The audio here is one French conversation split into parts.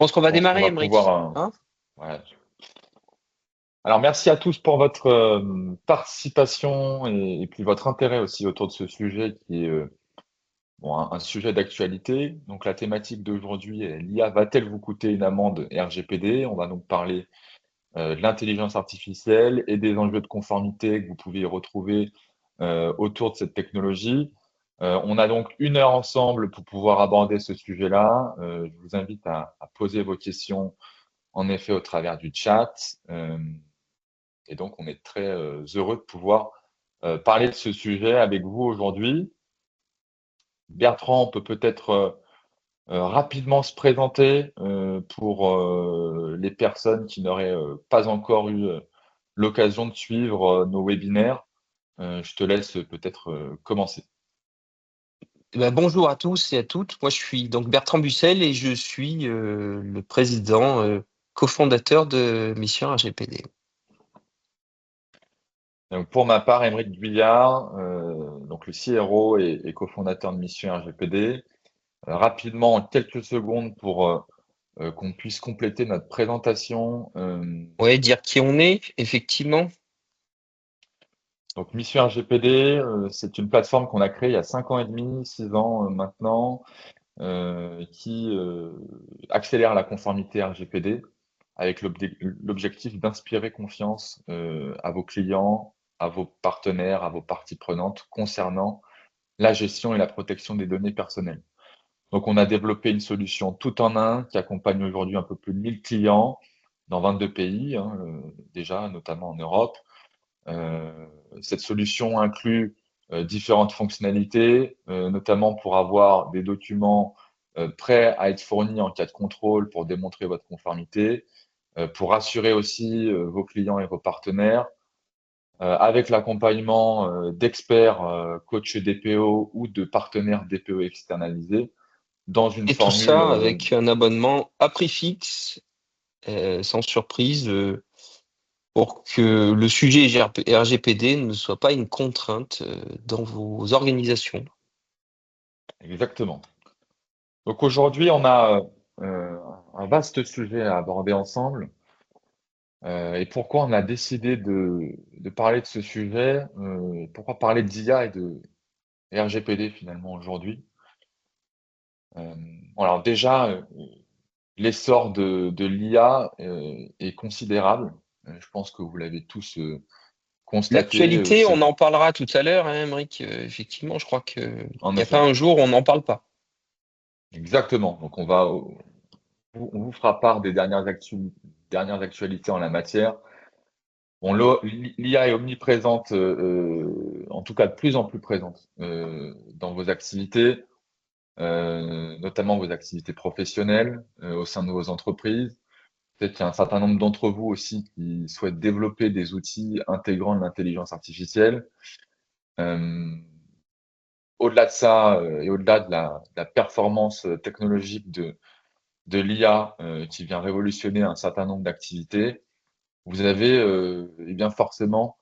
Je pense qu'on va Je pense qu'on démarrer, va Emeric. pouvoir. Hein. Voilà. Alors, merci à tous pour votre participation et puis votre intérêt aussi autour de ce sujet qui est bon, un sujet d'actualité. Donc, la thématique d'aujourd'hui est l'IA va-t-elle vous coûter une amende RGPD? On va donc parler de l'intelligence artificielle et des enjeux de conformité que vous pouvez retrouver autour de cette technologie. On a donc 1 heure ensemble pour pouvoir aborder ce sujet-là. Je vous invite à poser vos questions, en effet, au travers du chat. Et donc, on est très heureux de pouvoir parler de ce sujet avec vous aujourd'hui. Bertrand, on peut peut-être rapidement se présenter pour les personnes qui n'auraient pas encore eu l'occasion de suivre nos webinaires. Je te laisse peut-être commencer. Bonjour à tous et à toutes. Moi, je suis donc Bertrand Bussel et je suis le président, cofondateur de Mission RGPD. Donc, pour ma part, Aymeric Guyard, donc le CRO et cofondateur de Mission RGPD. Rapidement, en quelques secondes, pour qu'on puisse compléter notre présentation. Ouais, dire qui on est, effectivement. Donc, Mission RGPD, c'est une plateforme qu'on a créée il y a 5 ans et demi, 6 ans maintenant, qui accélère la conformité RGPD avec l'objectif d'inspirer confiance à vos clients, à vos partenaires, à vos parties prenantes concernant la gestion et la protection des données personnelles. Donc, on a développé une solution tout en un qui accompagne aujourd'hui un peu plus de 1000 clients dans 22 pays, hein, déjà, notamment en Europe. Euh, Cette solution inclut différentes fonctionnalités, notamment pour avoir des documents prêts à être fournis en cas de contrôle pour démontrer votre conformité, pour rassurer aussi vos clients et vos partenaires, avec l'accompagnement d'experts coachs DPO ou de partenaires DPO externalisés dans une Et tout formule. ça avec un abonnement à prix fixe, sans surprise, pour que le sujet RGPD ne soit pas une contrainte dans vos organisations. Exactement. Donc aujourd'hui, on a un vaste sujet à aborder ensemble. Et pourquoi on a décidé de parler de ce sujet? Pourquoi parler d'IA et de RGPD finalement aujourd'hui? Alors déjà, l'essor de l'IA est considérable. Je pense que vous l'avez tous constaté L'actualité, ces on en parlera tout à l'heure, hein, Emeric. Effectivement, je crois qu'il en n'y a pas effet. un jour où on n'en parle pas. Exactement. Donc on vous fera part des dernières actualités en la matière. Bon, l'IA est omniprésente, en tout cas de plus en plus présente dans vos activités, notamment vos activités professionnelles, au sein de vos entreprises. Peut-être qu'il y a un certain nombre d'entre vous aussi qui souhaitent développer des outils intégrant de l'intelligence artificielle. Euh, Au-delà de ça, et au-delà de la performance technologique de l'IA qui vient révolutionner un certain nombre d'activités, vous avez eh bien forcément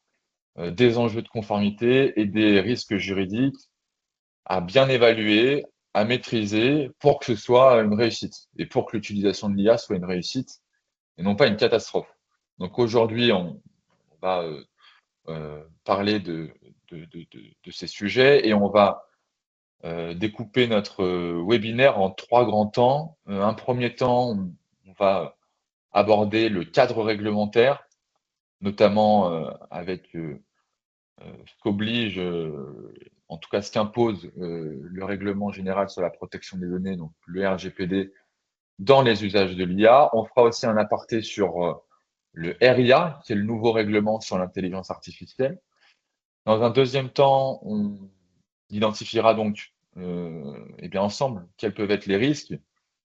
des enjeux de conformité et des risques juridiques à bien évaluer, à maîtriser pour que ce soit une réussite et pour que l'utilisation de l'IA soit une réussite et non pas une catastrophe. Donc aujourd'hui, on va parler de ces sujets et on va découper notre webinaire en 3 grands temps. Un premier temps, on va aborder le cadre réglementaire, notamment avec ce qu'oblige, en tout cas ce qu'impose le règlement général sur la protection des données, donc le RGPD, dans les usages de l'IA. On fera aussi un aparté sur le RIA, qui est le nouveau règlement sur l'intelligence artificielle. Dans un deuxième temps, on identifiera donc eh bien ensemble quels peuvent être les risques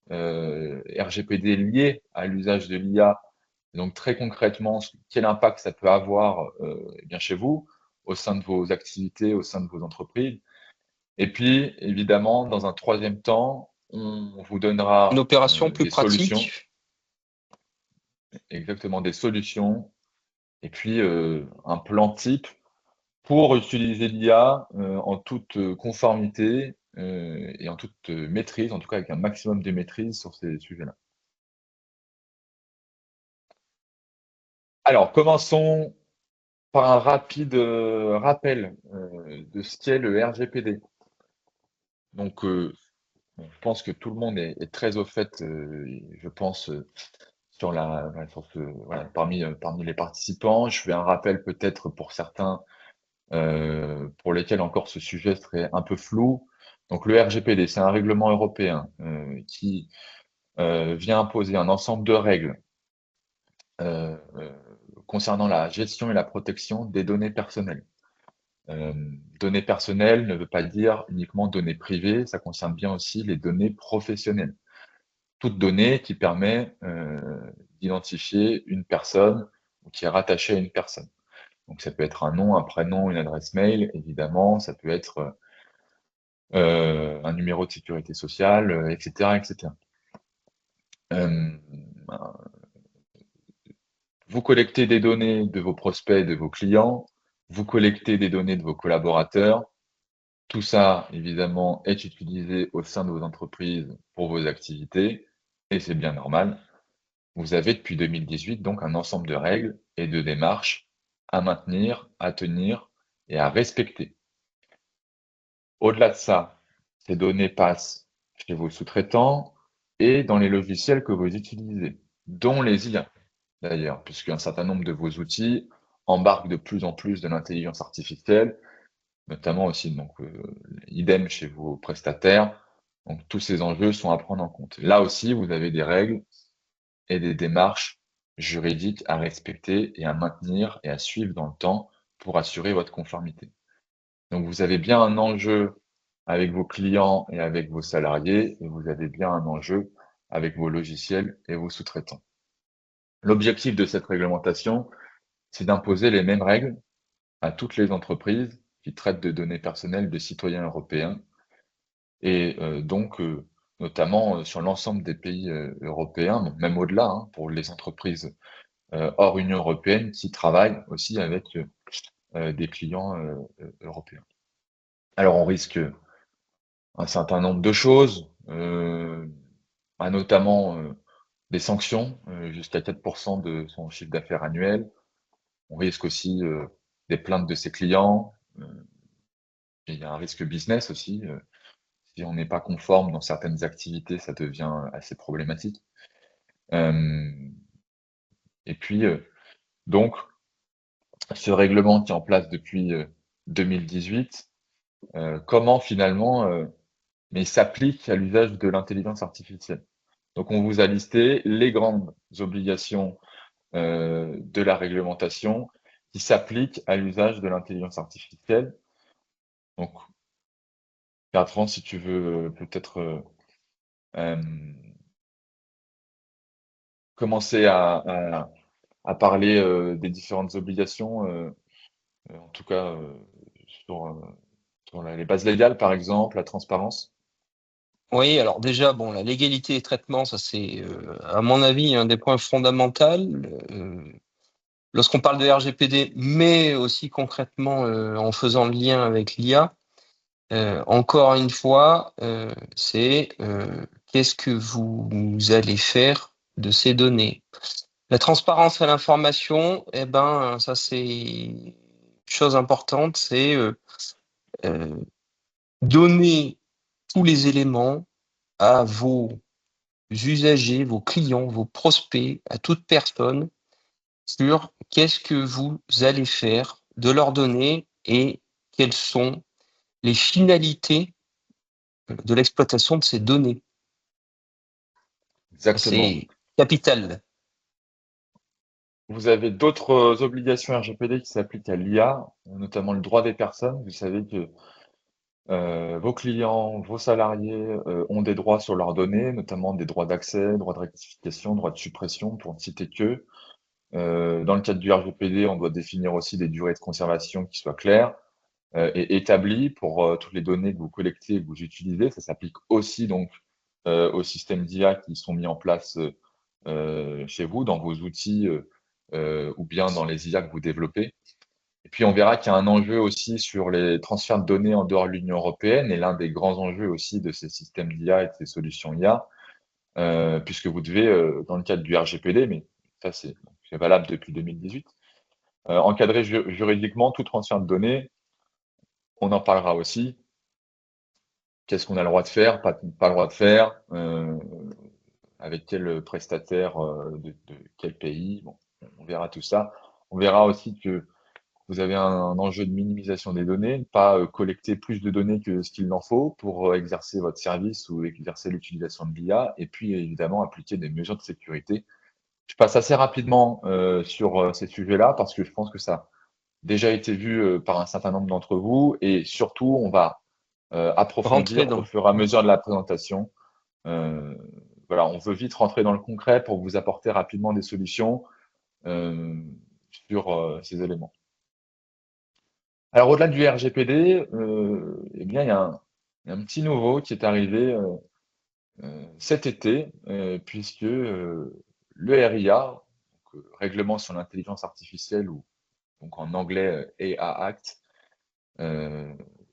RGPD liés à l'usage de l'IA. Donc très concrètement, quel impact ça peut avoir eh bien chez vous, au sein de vos activités, au sein de vos entreprises. Et puis, évidemment, dans un troisième temps, on vous Une donnera opération plus des solutions, pratique. exactement des solutions, et puis un plan type pour utiliser l'IA en toute conformité et en toute maîtrise, en tout cas avec un maximum de maîtrise sur ces sujets-là. Alors, commençons par un rapide rappel de ce qu'est le RGPD. Donc, bon, je pense que tout le monde est très au fait, je pense, voilà, parmi les participants. Je fais un rappel peut-être pour certains pour lesquels encore ce sujet serait un peu flou. Donc, le RGPD, c'est un règlement européen qui vient imposer un ensemble de règles euh, euh, concernant la gestion et la protection des données personnelles. Euh, Données personnelles ne veut pas dire uniquement données privées, ça concerne bien aussi les données professionnelles. Toute donnée qui permet d'identifier une personne ou qui est rattachée à une personne. Donc ça peut être un nom, un prénom, une adresse mail, évidemment, ça peut être un numéro de sécurité sociale, etc., etc. Euh, Vous collectez des données de vos prospects, de vos clients, vous collectez des données de vos collaborateurs. Tout ça, évidemment, est utilisé au sein de vos entreprises pour vos activités, et c'est bien normal. Vous avez depuis 2018 donc un ensemble de règles et de démarches à maintenir, à tenir et à respecter. Au-delà de ça, ces données passent chez vos sous-traitants et dans les logiciels que vous utilisez, dont les IA d'ailleurs, puisqu'un certain nombre de vos outils embarquent de plus en plus de l'intelligence artificielle, notamment aussi donc idem chez vos prestataires. Donc tous ces enjeux sont à prendre en compte. Là aussi, vous avez des règles et des démarches juridiques à respecter et à maintenir et à suivre dans le temps pour assurer votre conformité. Donc vous avez bien un enjeu avec vos clients et avec vos salariés, et vous avez bien un enjeu avec vos logiciels et vos sous-traitants. L'objectif de cette réglementation, c'est d'imposer les mêmes règles à toutes les entreprises qui traitent de données personnelles de citoyens européens, et donc notamment sur l'ensemble des pays européens, donc même au-delà, hein, pour les entreprises hors Union européenne qui travaillent aussi avec des clients européens. Alors on risque un certain nombre de choses, notamment des sanctions jusqu'à 4% de son chiffre d'affaires annuel. On risque aussi des plaintes de ses clients. Il y a un risque business aussi. Si on n'est pas conforme dans certaines activités, ça devient assez problématique. Euh, et puis, donc, ce règlement qui est en place depuis 2018, comment finalement mais il s'applique à l'usage de l'intelligence artificielle. Donc, on vous a listé les grandes obligations de la réglementation qui s'appliquent à l'usage de l'intelligence artificielle. Donc, Bertrand, si tu veux peut-être euh, commencer à parler des différentes obligations, en tout cas sur, sur les bases légales, par exemple, la transparence. Oui, alors déjà, bon, la légalité des traitements, ça c'est, à mon avis, un des points fondamentaux. Lorsqu'on parle de RGPD, mais aussi concrètement en faisant le lien avec l'IA, encore une fois, c'est qu'est-ce que vous allez faire de ces données? La transparence à l'information, eh ben, ça c'est une chose importante, c'est euh, donner tous les éléments à vos usagers, vos clients, vos prospects, à toute personne sur qu'est-ce que vous allez faire de leurs données et quelles sont les finalités de l'exploitation de ces données. Exactement. C'est capital. Vous avez d'autres obligations RGPD qui s'appliquent à l'IA, notamment le droit des personnes. Vous savez que vos clients, vos salariés ont des droits sur leurs données, notamment des droits d'accès, droits de rectification, droits de suppression, pour ne citer que. Dans le cadre du RGPD, on doit définir aussi des durées de conservation qui soient claires et établies pour toutes les données que vous collectez et que vous utilisez. Ça s'applique aussi donc aux systèmes d'IA qui sont mis en place chez vous, dans vos outils ou bien dans les IA que vous développez. Et puis, on verra qu'il y a un enjeu aussi sur les transferts de données en dehors de l'Union européenne, et l'un des grands enjeux aussi de ces systèmes d'IA et de ces solutions IA, puisque vous devez, dans le cadre du RGPD, mais ça, c'est valable depuis 2018. Encadrer juridiquement tout transfert de données, on en parlera aussi. Qu'est-ce qu'on a le droit de faire, pas le droit de faire, avec quel prestataire de quel pays. Bon, on verra tout ça. On verra aussi que vous avez un enjeu de minimisation des données, ne pas collecter plus de données que ce qu'il en faut pour exercer votre service ou exercer l'utilisation de l'IA, et puis évidemment appliquer des mesures de sécurité. Je passe assez rapidement sur ces sujets-là parce que je pense que ça a déjà été vu par un certain nombre d'entre vous, et surtout on va Rentrer approfondir au dans. fur et à mesure de la présentation. Voilà, on veut vite rentrer dans le concret pour vous apporter rapidement des solutions sur ces éléments. Alors, au-delà du RGPD, eh bien, il y a un petit nouveau qui est arrivé cet été, puisque le RIA, donc, Règlement sur l'intelligence artificielle, ou donc en anglais AI Act,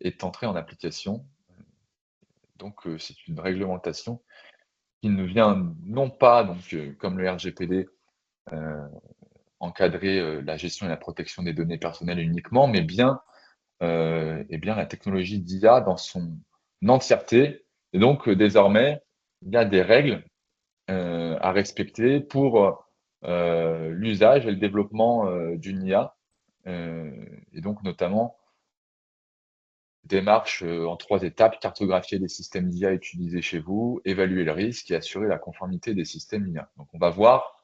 est entré en application. Donc, c'est une réglementation qui ne vient non pas, donc, comme le RGPD, encadrer la gestion et la protection des données personnelles uniquement, mais bien la technologie d'IA dans son entièreté. Et donc, désormais, il y a des règles à respecter pour l'usage et le développement d'une IA. Et donc, notamment, démarche en 3 étapes: cartographier les systèmes d'IA utilisés chez vous, évaluer le risque et assurer la conformité des systèmes IA. Donc, on va voir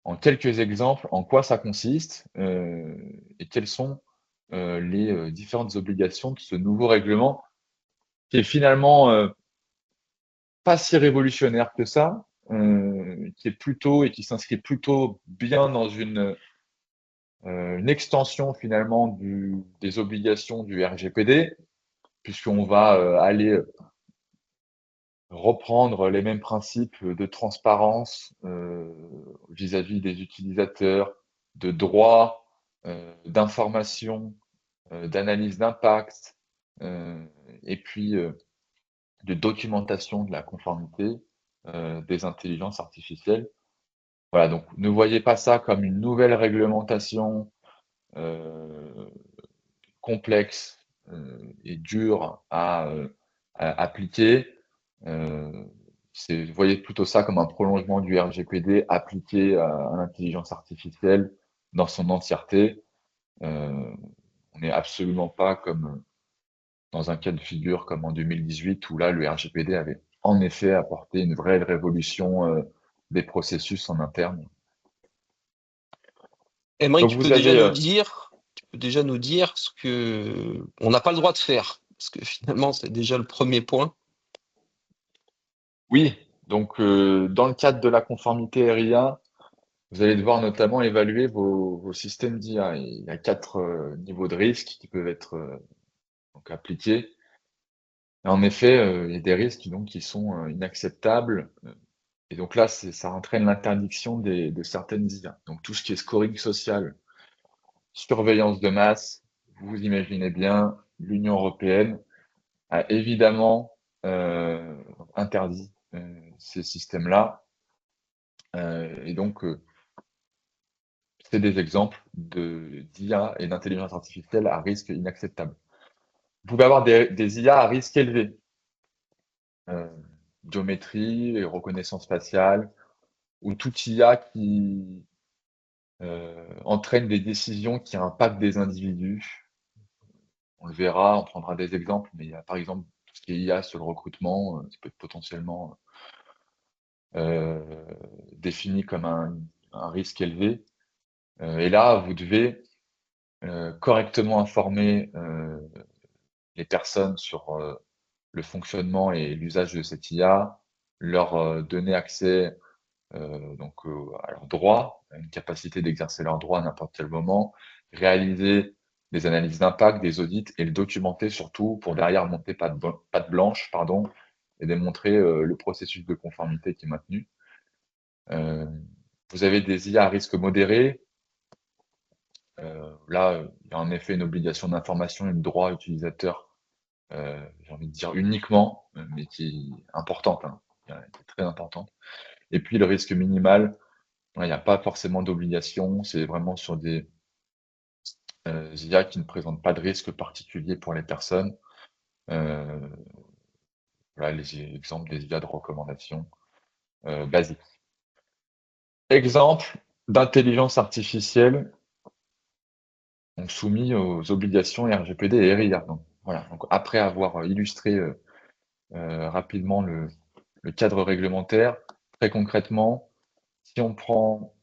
en quelques exemples en quoi ça consiste et quelles sont les différentes obligations de ce nouveau règlement, qui est finalement pas si révolutionnaire que ça, qui est plutôt et qui s'inscrit plutôt bien dans une extension finalement des obligations du RGPD, puisqu'on va aller reprendre les mêmes principes de transparence vis-à-vis des utilisateurs, de droit, d'information, d'analyse d'impact, et puis de documentation de la conformité des intelligences artificielles. Voilà, donc ne voyez pas ça comme une nouvelle réglementation complexe et dure à appliquer. Voyez plutôt ça comme un prolongement du RGPD appliqué à l'intelligence artificielle dans son entièreté. On n'est absolument pas comme dans un cas de figure comme en 2018, où là, le RGPD avait en effet apporté une vraie révolution des processus en interne. Aymeric, Donc vous avez... tu peux déjà nous dire ce que on n'a pas le droit de faire, parce que finalement, c'est déjà le premier point. Oui, donc dans le cadre de la conformité RIA, vous allez devoir notamment évaluer vos systèmes d'IA. Il y a 4 niveaux de risque qui peuvent être donc appliqués. Et en effet, il y a des risques donc, qui sont inacceptables. Et donc là, ça entraîne l'interdiction de certaines IA. Donc tout ce qui est scoring social, surveillance de masse, vous imaginez bien, l'Union européenne a évidemment interdit ces systèmes-là. Et donc, c'est des exemples d'IA et d'intelligence artificielle à risque inacceptable. Vous pouvez avoir des IA à risque élevé. Biométrie et reconnaissance faciale, ou tout IA qui entraîne des décisions qui impactent des individus. On le verra, on prendra des exemples, mais il y a par exemple tout ce qui est IA sur le recrutement, ça peut être potentiellement défini comme un risque élevé. Et là, vous devez correctement informer les personnes sur le fonctionnement et l'usage de cette IA, leur donner accès donc à leurs droits, à une capacité d'exercer leurs droits à n'importe quel moment, réaliser des analyses d'impact, des audits, et le documenter surtout pour derrière monter patte blanche, pardon, et démontrer le processus de conformité qui est maintenu. Vous avez des IA à risque modéré. Là, il y a en effet une obligation d'information et de droit utilisateur, j'ai envie de dire uniquement, mais qui est importante, hein, qui est très importante. Et puis le risque minimal, Il n'y a pas forcément d'obligation, c'est vraiment sur des IA qui ne présentent pas de risque particulier pour les personnes. Euh, voilà les exemples des IA de recommandation basiques. Exemple d'intelligence artificielle donc soumis aux obligations RGPD et RIA. Donc, voilà. Donc, après avoir illustré rapidement le cadre réglementaire, très concrètement, si on prend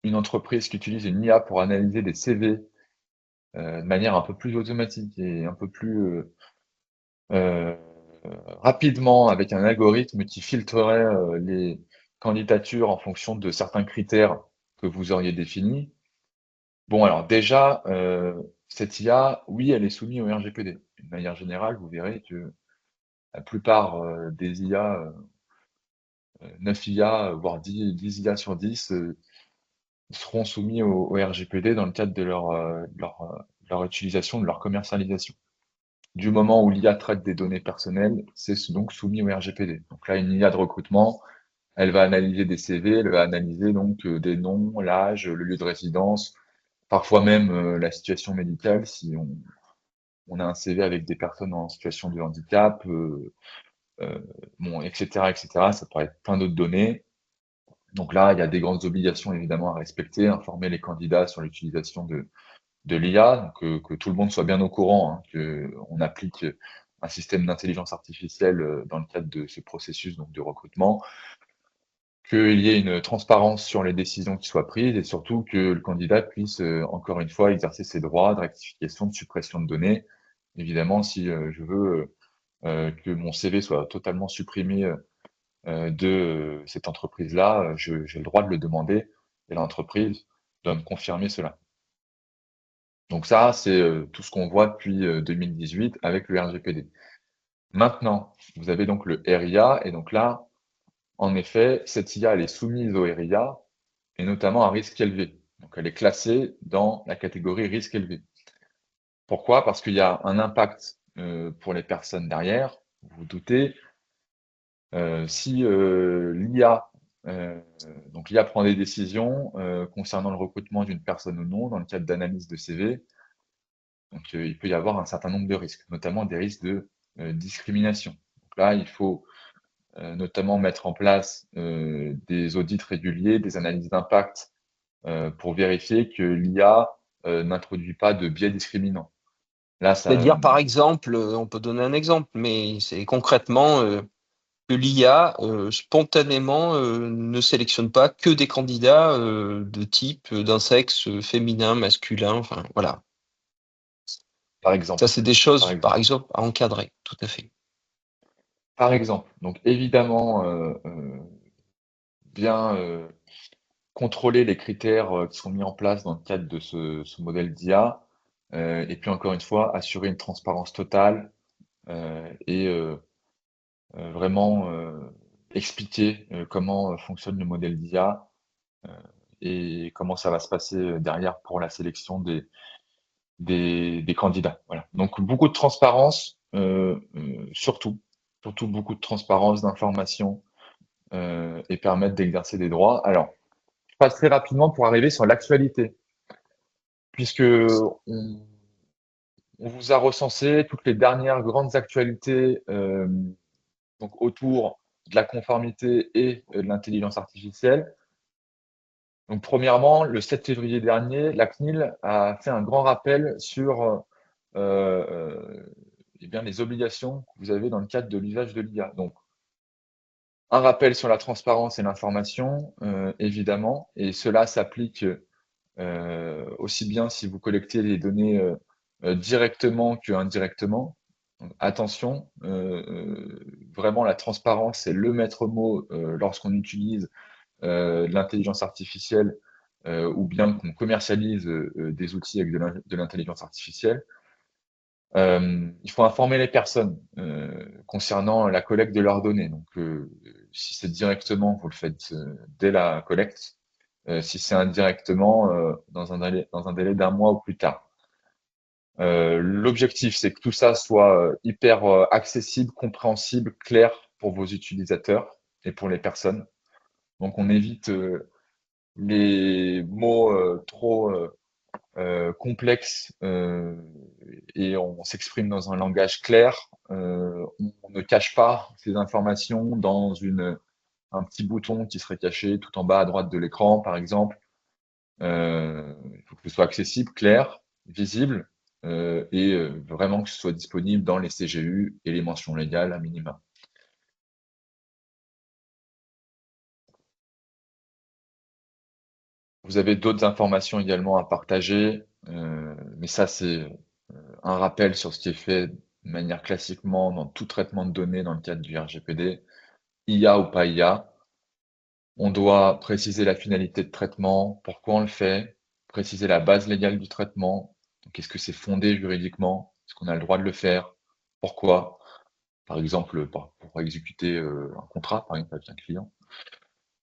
une entreprise qui utilise une IA pour analyser des CV de manière un peu plus automatique et un peu plus euh, rapidement avec un algorithme qui filtrerait les candidatures en fonction de certains critères que vous auriez définis. Bon, alors déjà, cette IA, oui, elle est soumise au RGPD. D'une manière générale, vous verrez que la plupart des IA, 9 IA, voire 10 IA sur 10, seront soumis au RGPD dans le cadre de leur utilisation, de leur commercialisation. Du moment où l'IA traite des données personnelles, c'est donc soumis au RGPD. Donc là, une IA de recrutement, elle va analyser des CV, elle va analyser donc des noms, l'âge, le lieu de résidence, parfois même la situation médicale si on a un CV avec des personnes en situation de handicap, bon, etc., etc. Ça pourrait être plein d'autres données. Donc là, il y a des grandes obligations évidemment à respecter, informer les candidats sur l'utilisation de l'IA, donc que tout le monde soit bien au courant, hein, qu'on applique un système d'intelligence artificielle dans le cadre de ce processus donc de recrutement, qu'il y ait une transparence sur les décisions qui soient prises et surtout que le candidat puisse, encore une fois, exercer ses droits de rectification, de suppression de données. Évidemment, si je veux que mon CV soit totalement supprimé de cette entreprise-là, j'ai le droit de le demander et l'entreprise doit me confirmer cela. Donc ça, c'est tout ce qu'on voit depuis 2018 avec le RGPD. Maintenant, vous avez donc le RIA et donc là, en effet, cette IA, elle est soumise au RIA et notamment à risque élevé. Donc elle est classée dans la catégorie risque élevé. Pourquoi? Parce qu'il y a un impact pour les personnes derrière, vous vous doutez. Si l'IA, donc l'IA prend des décisions concernant le recrutement d'une personne ou non dans le cadre d'analyse de CV, donc il peut y avoir un certain nombre de risques, notamment des risques de discrimination. Donc là, il faut notamment mettre en place des audits réguliers, des analyses d'impact pour vérifier que l'IA n'introduit pas de biais discriminants. Là, ça, C'est-à-dire, par exemple, on peut donner un exemple, mais c'est concrètement que l'IA spontanément ne sélectionne pas que des candidats de type d'un sexe féminin, masculin, enfin voilà. par Ça, exemple, c'est des par choses, par exemple, exemple, à encadrer, tout à fait. par exemple. Donc évidemment, bien contrôler les critères qui sont mis en place dans le cadre de ce modèle d'IA, et puis encore une fois, assurer une transparence totale et vraiment expliquer comment fonctionne le modèle d'IA et comment ça va se passer derrière pour la sélection des candidats. Voilà. Donc beaucoup de transparence, surtout beaucoup de transparence, d'information et permettre d'exercer des droits. Alors, je passe très rapidement pour arriver sur l'actualité, puisque on vous a recensé toutes les dernières grandes actualités donc autour de la conformité et de l'intelligence artificielle. Donc, premièrement, le 7 février dernier, la CNIL a fait un grand rappel sur eh bien, les obligations que vous avez dans le cadre de l'usage de l'IA. Donc, un rappel sur la transparence et l'information, évidemment, et cela s'applique aussi bien si vous collectez les données directement que indirectement. Donc, attention, vraiment la transparence, c'est le maître mot lorsqu'on utilise de l'intelligence artificielle ou bien qu'on commercialise des outils avec de l'intelligence artificielle. Il faut informer les personnes concernant la collecte de leurs données. Donc, si c'est directement, vous le faites dès la collecte. Si c'est indirectement, dans un délai d'un mois ou plus tard. L'objectif, c'est que tout ça soit hyper accessible, compréhensible, clair pour vos utilisateurs et pour les personnes. Donc, on évite les mots trop complexes et on s'exprime dans un langage clair. On ne cache pas ces informations dans un petit bouton qui serait caché tout en bas à droite de l'écran, par exemple. Il faut que ce soit accessible, clair, visible et vraiment que ce soit disponible dans les CGU et les mentions légales à minima. Vous avez d'autres informations également à partager, mais ça c'est un rappel sur ce qui est fait de manière classiquement dans tout traitement de données dans le cadre du RGPD, IA ou pas IA. On doit préciser la finalité de traitement, pourquoi on le fait, préciser la base légale du traitement. Donc, est-ce que c'est fondé juridiquement? Est-ce qu'on a le droit de le faire? Pourquoi? Par exemple, pour exécuter un contrat, par exemple, avec un client.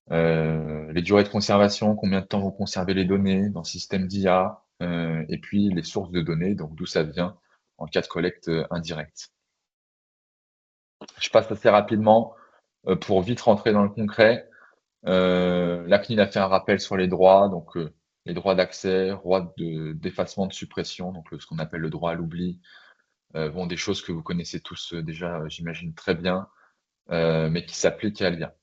Les durées de conservation, combien de temps vous conservez les données dans le système d'IA, et puis les sources de données, donc d'où ça vient en cas de collecte indirecte. Je passe assez rapidement pour vite rentrer dans le concret. La CNIL a fait un rappel sur les droits, donc les droits d'accès, droits d'effacement, de suppression, donc ce qu'on appelle le droit à l'oubli. Bon, des choses que vous connaissez tous déjà, j'imagine très bien, mais qui s'appliquent à l'IA.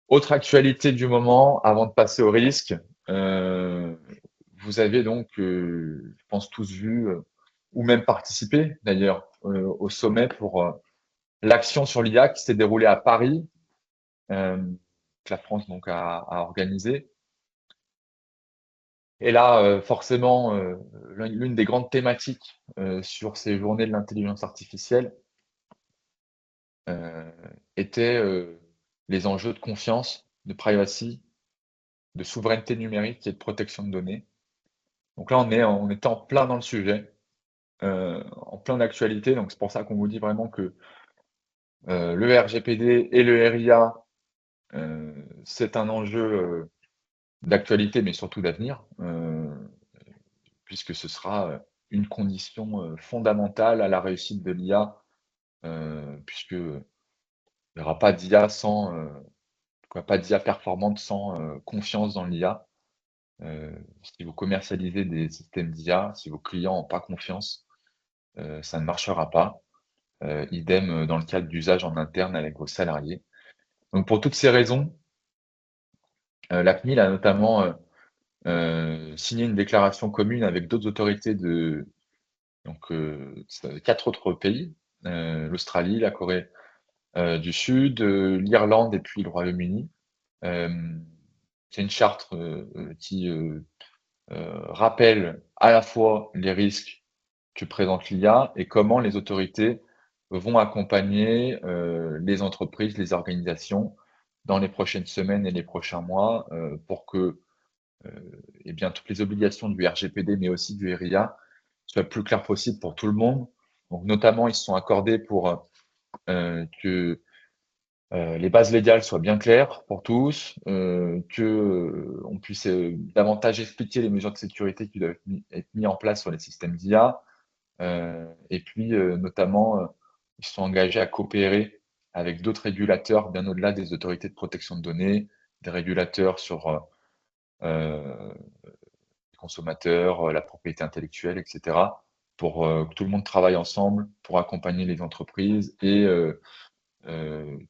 Autre actualité du moment, avant de passer au risque, vous avez donc, je pense tous vu, ou même participé d'ailleurs, au sommet pour l'action sur l'IA qui s'est déroulée à Paris, que la France donc a organisé. Et là, forcément, l'une des grandes thématiques sur ces journées de l'intelligence artificielle était les enjeux de confiance, de privacy, de souveraineté numérique et de protection de données. Donc là, on était en plein dans le sujet, en plein d'actualité. Donc c'est pour ça qu'on vous dit vraiment que le RGPD et le RIA, c'est un enjeu d'actualité, mais surtout d'avenir, puisque ce sera une condition fondamentale à la réussite de l'IA, puisque il n'y aura pas d'IA sans, pas d'IA performante sans confiance dans l'IA. Si vous commercialisez des systèmes d'IA, si vos clients n'ont pas confiance, ça ne marchera pas. Idem dans le cadre d'usage en interne avec vos salariés. Donc pour toutes ces raisons, la CNIL a notamment signé une déclaration commune avec d'autres autorités de donc 4 autres pays, l'Australie, la Corée du Sud, l'Irlande et puis le Royaume-Uni. C'est une charte qui rappelle à la fois les risques que présente l'IA et comment les autorités vont accompagner les entreprises, les organisations dans les prochaines semaines et les prochains mois pour que eh bien, toutes les obligations du RGPD, mais aussi du RIA, soient le plus claires possible pour tout le monde. Donc, notamment, ils se sont accordés pour que les bases légales soient bien claires pour tous, que on puisse davantage expliquer les mesures de sécurité qui doivent être mises en place sur les systèmes d'IA, et puis notamment, ils se sont engagés à coopérer avec d'autres régulateurs bien au-delà des autorités de protection de données, des régulateurs sur les consommateurs, la propriété intellectuelle, etc., pour que tout le monde travaille ensemble pour accompagner les entreprises et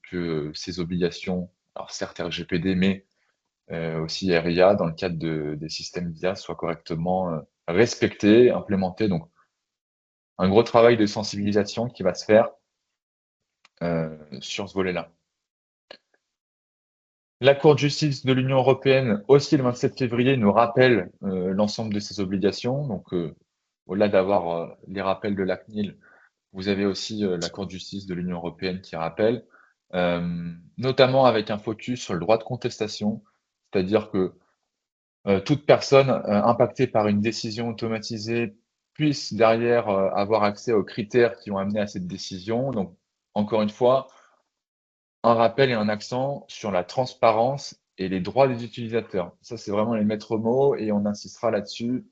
que ces obligations, alors certes RGPD, mais aussi RIA, dans le cadre des systèmes d'IA, soient correctement respectées, implémentées. Donc, un gros travail de sensibilisation qui va se faire sur ce volet-là. La Cour de justice de l'Union européenne, aussi le 27 février, nous rappelle l'ensemble de ces obligations. Donc, au-delà d'avoir les rappels de la CNIL, vous avez aussi la Cour de justice de l'Union européenne qui rappelle, notamment avec un focus sur le droit de contestation, c'est-à-dire que toute personne impactée par une décision automatisée puisse derrière avoir accès aux critères qui ont amené à cette décision. Donc, encore une fois, un rappel et un accent sur la transparence et les droits des utilisateurs. Ça, c'est vraiment les maîtres mots et on insistera là-dessus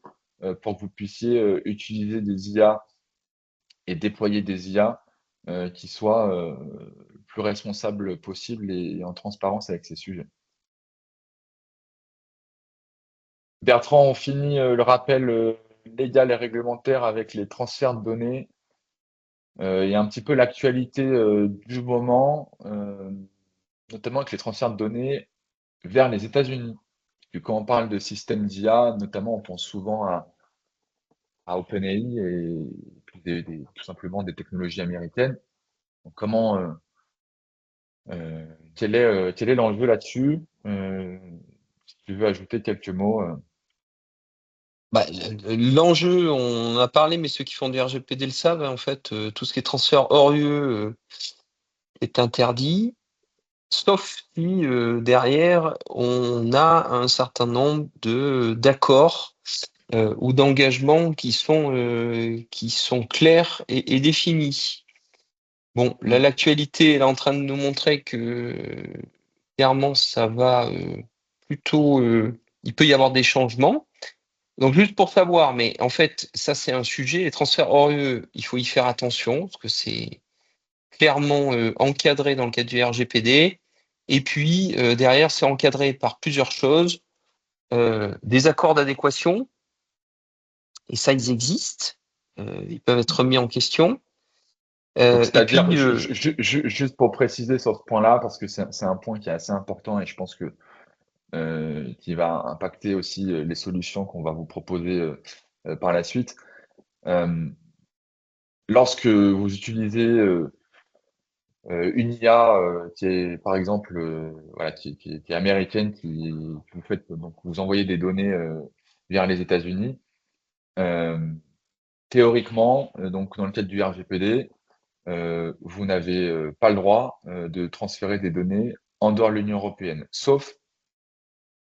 pour que vous puissiez utiliser des IA et déployer des IA qui soient le plus responsables possible et en transparence avec ces sujets. Bertrand, on finit le rappel légal et réglementaire avec les transferts de données. Il y a un petit peu l'actualité du moment, notamment avec les transferts de données vers les États-Unis. Quand on parle de système d'IA, notamment, on pense souvent à OpenAI et puis tout simplement des technologies américaines. Donc, quel est l'enjeu là-dessus? Si tu veux ajouter quelques mots. Bah, l'enjeu, on en a parlé, mais ceux qui font du RGPD le savent, hein, en fait, tout ce qui est transfert hors UE est interdit, sauf si derrière, on a un certain nombre d'accords ou d'engagements qui sont clairs et définis. Bon, là, l'actualité, elle est en train de nous montrer que clairement, ça va plutôt. Il peut y avoir des changements. Donc, juste pour savoir, mais en fait, ça, c'est un sujet. Les transferts hors UE, il faut y faire attention, parce que c'est clairement encadré dans le cadre du RGPD. Et puis, derrière, c'est encadré par plusieurs choses. Des accords d'adéquation, et ça, ils existent. Ils peuvent être remis en question. Donc, Et c'est-à-dire, puis, juste pour préciser sur ce point-là, parce que c'est un point qui est assez important et je pense que qui va impacter aussi les solutions qu'on va vous proposer par la suite. Lorsque vous utilisez une IA qui est, par exemple, voilà, qui est américaine, vous faites donc vous envoyez des données vers les États-Unis. Théoriquement, donc dans le cadre du RGPD, vous n'avez pas le droit de transférer des données en dehors de l'Union européenne, sauf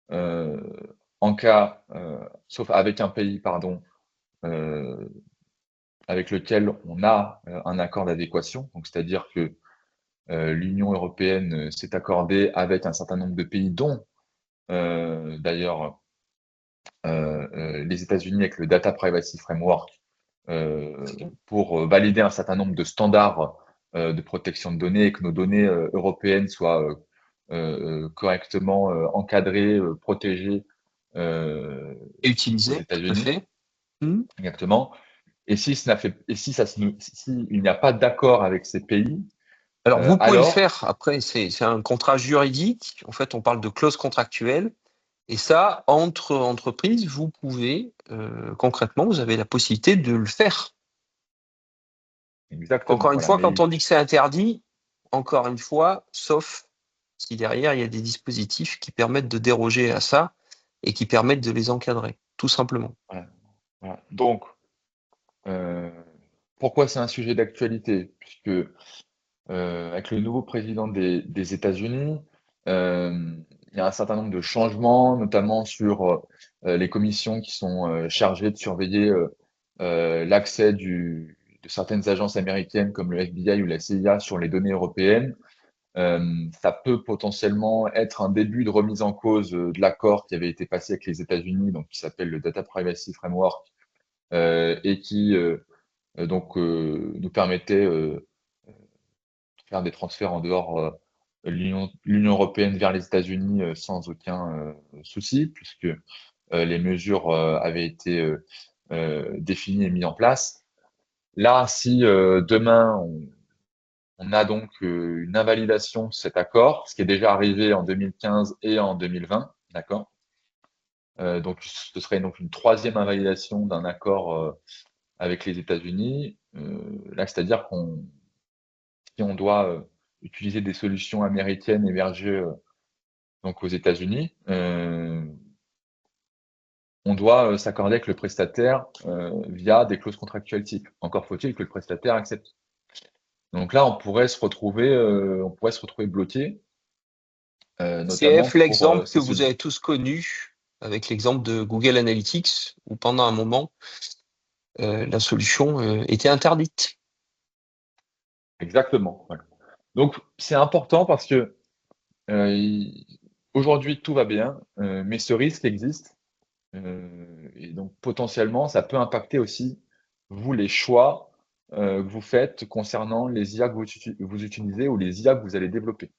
euh, en cas, sauf avec un pays, pardon, euh, avec lequel on a un accord d'adéquation. Donc, c'est-à-dire que l'Union européenne s'est accordée avec un certain nombre de pays, dont d'ailleurs les États-Unis avec le Data Privacy Framework, pour valider un certain nombre de standards de protection de données et que nos données européennes soient correctement encadrées, protégées aux utiliser, tout à États-Unis, fait. Hmm. exactement. Et si, si il n'y a pas d'accord avec ces pays, Alors, vous pouvez le alors, faire. Après, c'est un contrat juridique. En fait, on parle de clause contractuelle. Et ça, entre entreprises, vous pouvez, concrètement, vous avez la possibilité de le faire. exactement, Encore une voilà. fois, Mais quand on dit que c'est interdit, encore une fois, sauf si derrière, il y a des dispositifs qui permettent de déroger à ça et qui permettent de les encadrer, tout simplement. voilà, voilà. Donc, euh, pourquoi c'est un sujet d'actualité? Puisque avec le nouveau président des États-Unis, il y a un certain nombre de changements, notamment sur les commissions qui sont chargées de surveiller l'accès de certaines agences américaines comme le FBI ou la CIA sur les données européennes. Ça peut potentiellement être un début de remise en cause de l'accord qui avait été passé avec les États-Unis, donc qui s'appelle le Data Privacy Framework, et qui nous permettait faire des transferts en dehors de l'Union européenne vers les États-Unis sans aucun souci, puisque les mesures avaient été définies et mises en place. Là, si demain on a donc une invalidation de cet accord, ce qui est déjà arrivé en 2015 et en 2020, d'accord? Donc ce serait donc une troisième invalidation d'un accord avec les États-Unis. Là, c'est-à-dire qu'on si on doit utiliser des solutions américaines hébergées donc aux États-Unis, on doit s'accorder avec le prestataire via des clauses contractuelles type. Encore faut-il que le prestataire accepte. Donc là, on pourrait se retrouver bloqué, notamment CF, pour l'exemple que ces vous avez tous connu, avec l'exemple de Google Analytics, où pendant un moment, la solution était interdite. exactement. Voilà. Donc c'est important parce que aujourd'hui tout va bien, mais ce risque existe. Et donc potentiellement, ça peut impacter aussi, vous, les choix que vous faites concernant les IA que vous utilisez ou les IA que vous allez développer.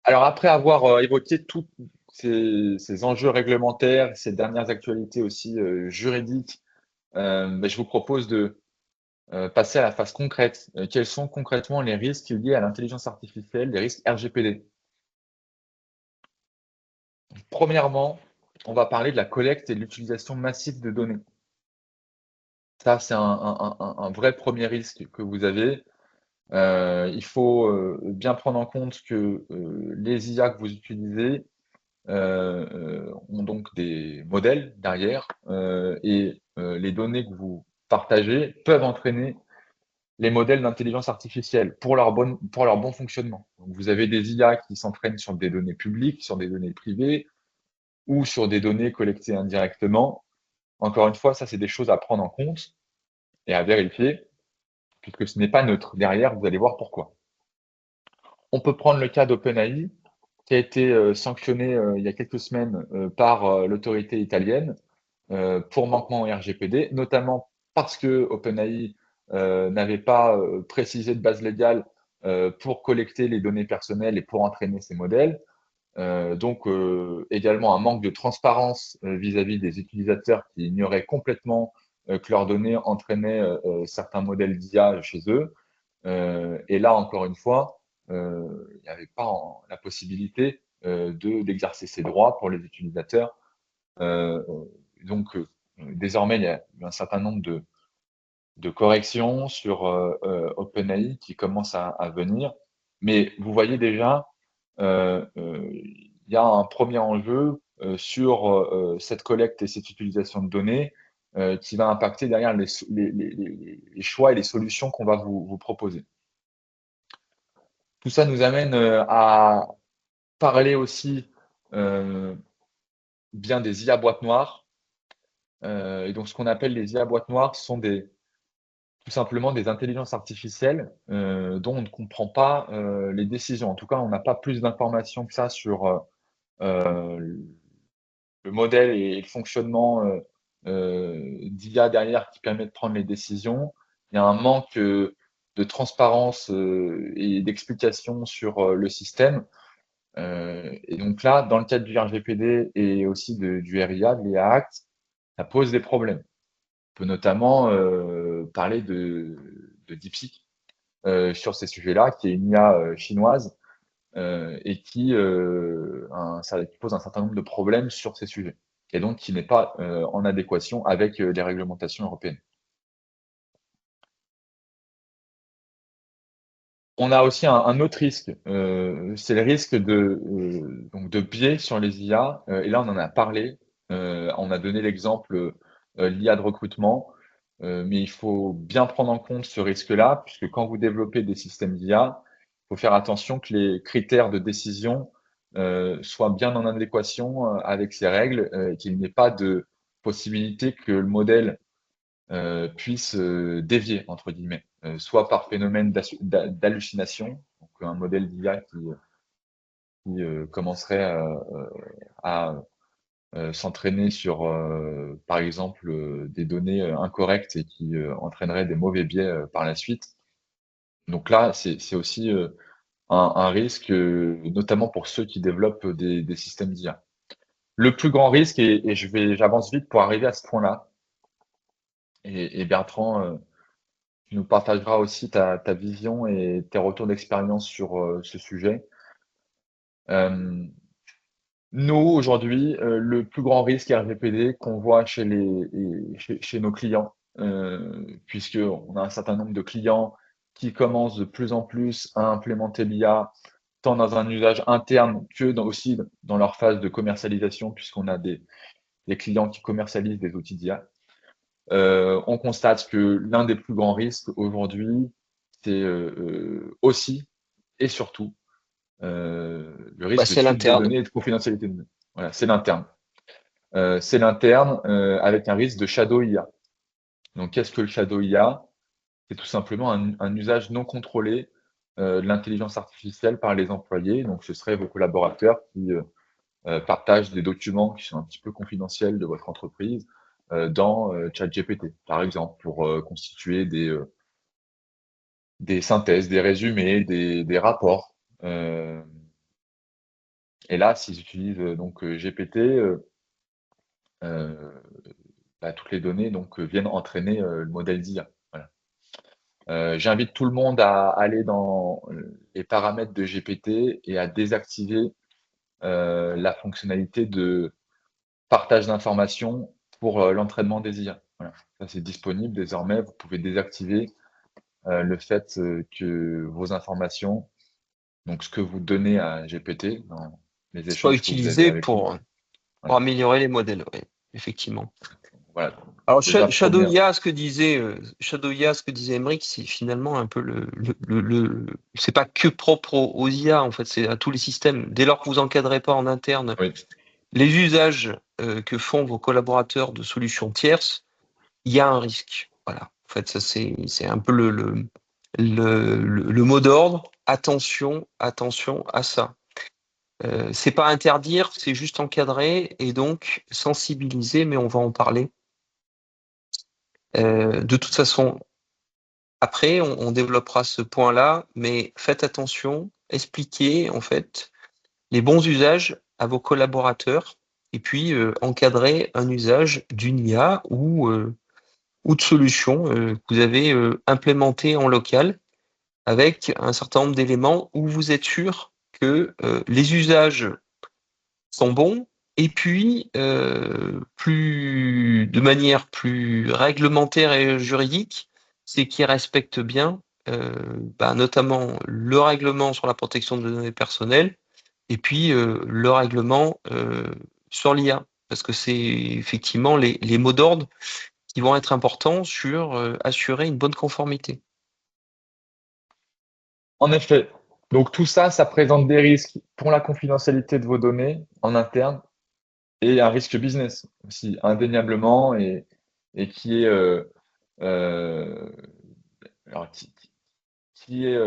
Alors après avoir évoqué ces enjeux réglementaires, ces dernières actualités aussi juridiques, je vous propose de passer à la phase concrète. Quels sont concrètement les risques liés à l'intelligence artificielle, les risques RGPD? Premièrement, on va parler de la collecte et de l'utilisation massive de données. Ça, c'est un vrai premier risque que vous avez. Il faut bien prendre en compte que les IA que vous utilisez ont donc des modèles derrière et les données que vous partagez peuvent entraîner les modèles d'intelligence artificielle pour leur bon fonctionnement. Donc, vous avez des IA qui s'entraînent sur des données publiques, sur des données privées ou sur des données collectées indirectement. Encore une fois, ça, c'est des choses à prendre en compte et à vérifier, puisque ce n'est pas neutre. Derrière, vous allez voir pourquoi. On peut prendre le cas d'OpenAI, qui a été sanctionné il y a quelques semaines par l'autorité italienne pour manquement au RGPD, notamment parce que OpenAI n'avait pas précisé de base légale pour collecter les données personnelles et pour entraîner ces modèles. Donc également un manque de transparence vis-à-vis des utilisateurs qui ignoraient complètement que leurs données entraînaient certains modèles d'IA chez eux. Et là, encore une fois, il n'y avait pas la possibilité d'exercer ces droits pour les utilisateurs. Euh, donc, désormais, il y a un certain nombre de corrections sur OpenAI qui commencent à venir. Mais vous voyez déjà, il y a un premier enjeu sur cette collecte et cette utilisation de données qui va impacter derrière les choix et les solutions qu'on va vous proposer. Tout ça nous amène à parler aussi bien des IA boîtes noires. Et donc, ce qu'on appelle les IA boîtes noires sont tout simplement des intelligences artificielles dont on ne comprend pas les décisions. En tout cas, on n'a pas plus d'informations que ça sur le modèle et le fonctionnement d'IA derrière qui permet de prendre les décisions. Il y a un manque de transparence et d'explication sur le système. Et donc là, dans le cadre du RGPD et aussi du RIA, de l'IA Act, ça pose des problèmes. On peut notamment parler de DeepSeek sur ces sujets-là, qui est une IA chinoise et qui pose un certain nombre de problèmes sur ces sujets, et donc qui n'est pas en adéquation avec les réglementations européennes. On a aussi un autre risque, c'est le risque donc de biais sur les IA, et là on en a parlé, on a donné l'exemple l'IA de recrutement, mais il faut bien prendre en compte ce risque-là, puisque quand vous développez des systèmes d'IA, il faut faire attention que les critères de décision soient bien en adéquation avec ces règles, et qu'il n'y ait pas de possibilité que le modèle puisse dévier, entre guillemets, soit par phénomène d'hallucination, donc un modèle d'IA qui commencerait à s'entraîner sur, par exemple, des données incorrectes et qui entraînerait des mauvais biais par la suite. Donc là, c'est aussi un risque, notamment pour ceux qui développent des systèmes d'IA. Le plus grand risque, et j'avance vite pour arriver à ce point-là, et Bertrand, tu nous partageras aussi ta vision et tes retours d'expérience sur ce sujet. Nous, aujourd'hui, le plus grand risque RGPD qu'on voit chez nos clients, puisqu'on a un certain nombre de clients qui commencent de plus en plus à implémenter l'IA, tant dans un usage interne que aussi dans leur phase de commercialisation, puisqu'on a des clients qui commercialisent des outils d'IA. On constate que l'un des plus grands risques aujourd'hui, c'est aussi et surtout le risque de C'est fuite de l'interne. données et de confidentialité de données. Voilà, c'est l'interne. C'est l'interne avec un risque de shadow IA. Donc, qu'est-ce que le shadow IA? C'est tout simplement un usage non contrôlé de l'intelligence artificielle par les employés. Donc, ce seraient vos collaborateurs qui partagent des documents qui sont un petit peu confidentiels de votre entreprise dans ChatGPT, par exemple, pour constituer des synthèses, des résumés, des rapports. Et là, s'ils utilisent donc GPT, toutes les données viennent entraîner le modèle d'IA. Voilà. J'invite tout le monde à aller dans les paramètres de GPT et à désactiver la fonctionnalité de partage d'informations pour l'entraînement des IA. Voilà. Ça, c'est disponible désormais. Vous pouvez désactiver le fait que vos informations, donc ce que vous donnez à GPT dans les Soit échanges que vous avez utilisé avec lui. pour Voilà. améliorer les modèles, oui, effectivement. Voilà. Alors, Déjà, Shadow première. IA, ce que disait Emeric, c'est finalement un peu c'est pas que propre aux IA, en fait, c'est à tous les systèmes. Dès lors que vous encadrez pas en interne Oui. les usages que font vos collaborateurs de solutions tierces, il y a un risque. Voilà. En fait, ça, c'est un peu le mot d'ordre. Attention à ça. C'est pas interdire, c'est juste encadrer et donc sensibiliser, mais on va en parler. De toute façon, après, on développera ce point-là, mais faites attention, expliquez en fait les bons usages à vos collaborateurs et puis encadrer un usage d'une IA ou de solutions que vous avez implémentées en local avec un certain nombre d'éléments où vous êtes sûr que les usages sont bons et puis de manière plus réglementaire et juridique, c'est qu'ils respectent bien notamment le règlement sur la protection des données personnelles et puis le règlement sur l'IA, parce que c'est effectivement les mots d'ordre qui vont être importants sur assurer une bonne conformité. En effet. Donc tout ça, ça présente des risques pour la confidentialité de vos données en interne et un risque business aussi, indéniablement, et qui est, alors, qui est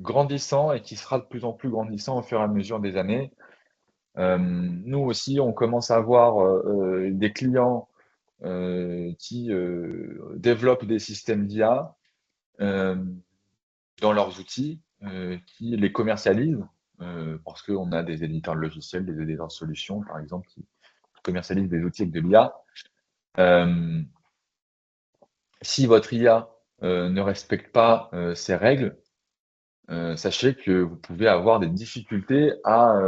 grandissant et qui sera de plus en plus grandissant au fur et à mesure des années. Nous aussi, on commence à avoir des clients qui développent des systèmes d'IA dans leurs outils, qui les commercialisent, parce qu'on a des éditeurs de logiciels, des éditeurs de solutions, par exemple, qui commercialisent des outils avec de l'IA. Si votre IA ne respecte pas ces règles, sachez que vous pouvez avoir des difficultés à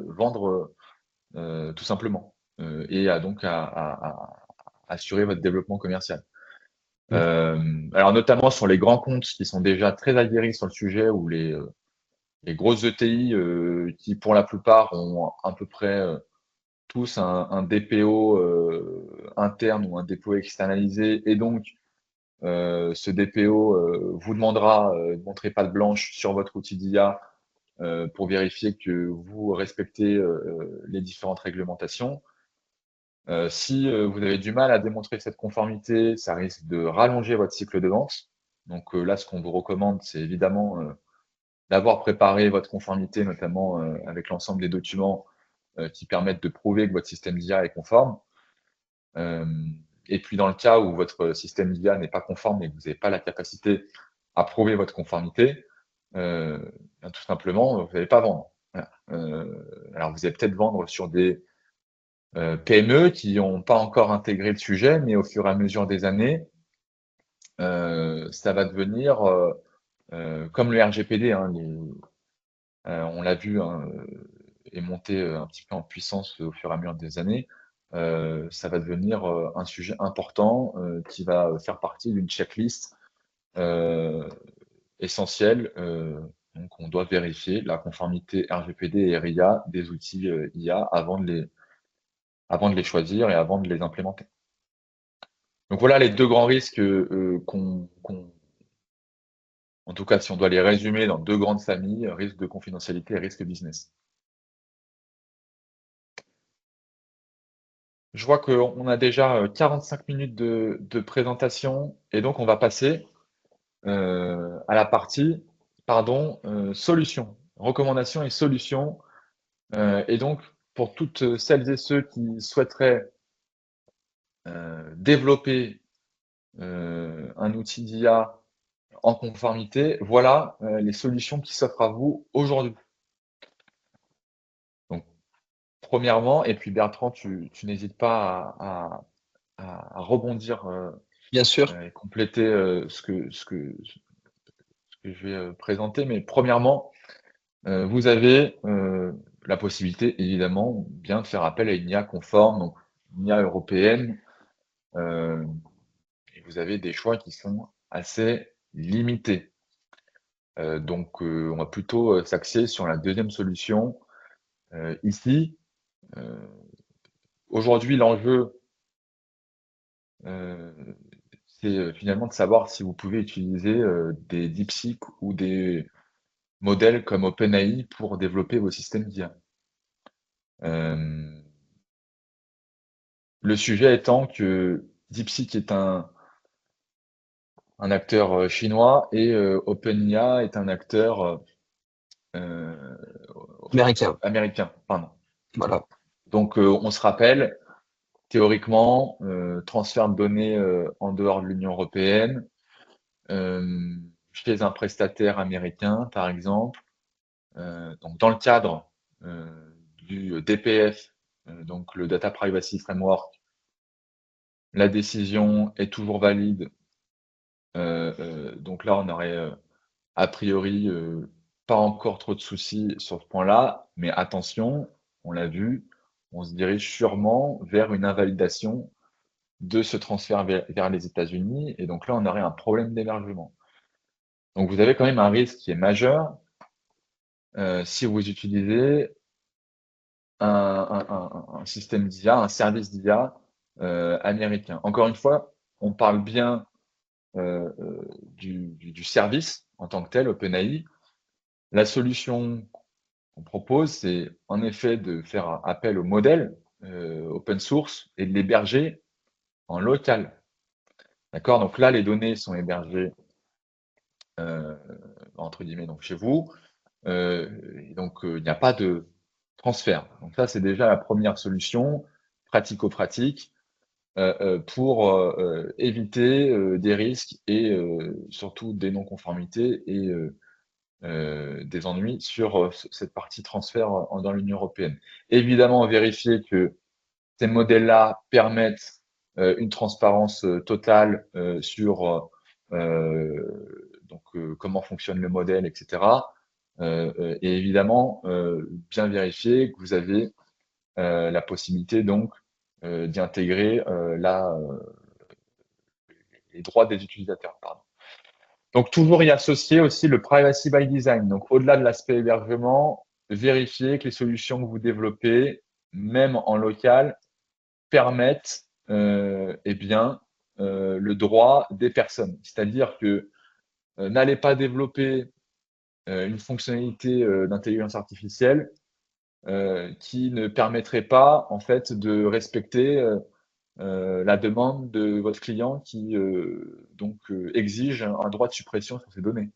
vendre tout simplement, et à assurer votre développement commercial. Alors notamment sur les grands comptes qui sont déjà très aguerris sur le sujet, ou les grosses ETI qui pour la plupart ont à peu près tous un DPO interne ou un DPO externalisé, et donc ce DPO vous demandera de montrer patte blanche sur votre outil d'IA pour vérifier que vous respectez les différentes réglementations. Si vous avez du mal à démontrer cette conformité, ça risque de rallonger votre cycle de vente. Donc là, ce qu'on vous recommande, c'est évidemment d'avoir préparé votre conformité, notamment avec l'ensemble des documents qui permettent de prouver que votre système d'IA est conforme. Et puis dans le cas où votre système d'IA n'est pas conforme et que vous n'avez pas la capacité à prouver votre conformité, tout simplement, vous n'allez pas vendre. Voilà. Alors vous allez peut-être vendre sur des PME qui n'ont pas encore intégré le sujet, mais au fur et à mesure des années, ça va devenir comme le RGPD, hein, on l'a vu, hein, est monté un petit peu en puissance au fur et à mesure des années. Ça va devenir un sujet important qui va faire partie d'une checklist essentielle. Donc, on doit vérifier la conformité RGPD et RIA des outils IA avant de les choisir et avant de les implémenter. Donc voilà les deux grands risques en tout cas, si on doit les résumer dans deux grandes familles, risque de confidentialité et risque business. Je vois qu'on a déjà 45 minutes de présentation, et donc on va passer à la partie, solutions, recommandations et solutions. Et donc, pour toutes celles et ceux qui souhaiteraient développer un outil d'IA en conformité, voilà les solutions qui s'offrent à vous aujourd'hui. Donc, premièrement, et puis Bertrand, tu n'hésites pas à rebondir Bien sûr. et compléter ce que je vais présenter. Mais premièrement, vous avez la possibilité, évidemment, bien de faire appel à une IA conforme, donc une IA européenne, et vous avez des choix qui sont assez limités. Donc, on va plutôt s'axer sur la deuxième solution. Ici, aujourd'hui, l'enjeu, c'est finalement de savoir si vous pouvez utiliser des DeepSeek ou des modèles comme OpenAI pour développer vos systèmes d'IA. Le sujet étant que DeepSeek est un acteur chinois et OpenAI est un acteur euh, Américain. américain. Pardon. Voilà. Donc, on se rappelle, théoriquement, transfert de données en dehors de l'Union européenne, chez un prestataire américain, par exemple. Donc, dans le cadre du DPF, donc le Data Privacy Framework, la décision est toujours valide. Donc là, on aurait a priori pas encore trop de soucis sur ce point-là, mais attention, on l'a vu, on se dirige sûrement vers une invalidation de ce transfert vers les États-Unis, et donc là, on aurait un problème d'hébergement. Donc vous avez quand même un risque qui est majeur si vous utilisez un système d'IA, un service d'IA américain. Encore une fois, on parle bien du service en tant que tel, OpenAI. La solution qu'on propose, c'est en effet de faire appel au modèle open source et de l'héberger en local. D'accord? Donc là, les données sont hébergées euh, entre guillemets donc chez vous. Et donc il n'y a pas de transfert. Donc ça, c'est déjà la première solution pratico-pratique pour éviter des risques et surtout des non-conformités et des ennuis sur cette partie transfert dans l'Union européenne. Évidemment, vérifier que ces modèles-là permettent une transparence totale sur comment fonctionne le modèle, etc. Et évidemment, bien vérifier que vous avez la possibilité donc d'y intégrer les droits des utilisateurs. Pardon. Donc, toujours y associer aussi le privacy by design. Donc, au-delà de l'aspect hébergement, vérifier que les solutions que vous développez, même en local, permettent le droit des personnes. C'est-à-dire que n'allez pas développer une fonctionnalité d'intelligence artificielle qui ne permettrait pas en fait de respecter la demande de votre client qui exige un droit de suppression sur ces données.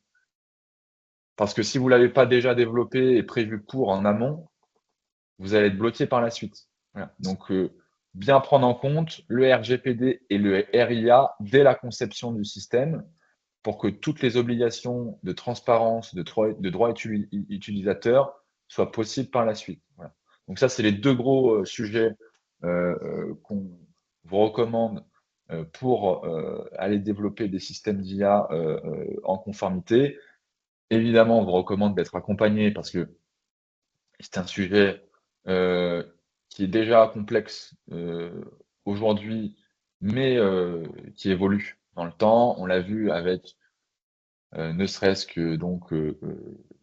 Parce que si vous ne l'avez pas déjà développé et prévu pour en amont, vous allez être bloqué par la suite. Voilà. Donc, bien prendre en compte le RGPD et le RIA dès la conception du système pour que toutes les obligations de transparence, de droit utilisateur soient possibles par la suite. Voilà. Donc ça, c'est les deux gros sujets qu'on vous recommande pour aller développer des systèmes d'IA en conformité. Évidemment, on vous recommande d'être accompagné parce que c'est un sujet qui est déjà complexe aujourd'hui, mais qui évolue dans le temps. On l'a vu avec ne serait-ce que donc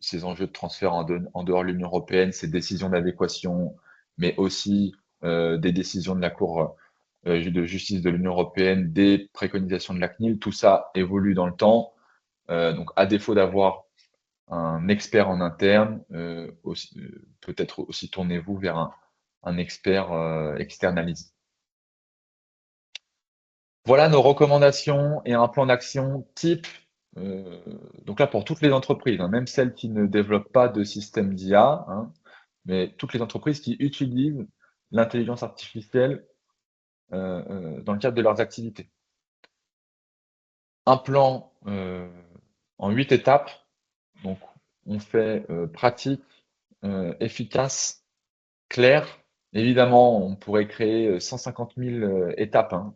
ces enjeux de transfert en dehors de l'Union européenne, ces décisions d'adéquation, mais aussi des décisions de la Cour de justice de l'Union européenne, des préconisations de la CNIL, tout ça évolue dans le temps. Donc, à défaut d'avoir un expert en interne, peut-être aussi tournez-vous vers un expert externalisé. Voilà nos recommandations et un plan d'action type. Donc là, pour toutes les entreprises, hein, même celles qui ne développent pas de système d'IA, hein, mais toutes les entreprises qui utilisent l'intelligence artificielle dans le cadre de leurs activités. Un plan en 8 étapes. Donc, on fait pratique, efficace, clair Évidemment, on pourrait créer 150 000 étapes, hein.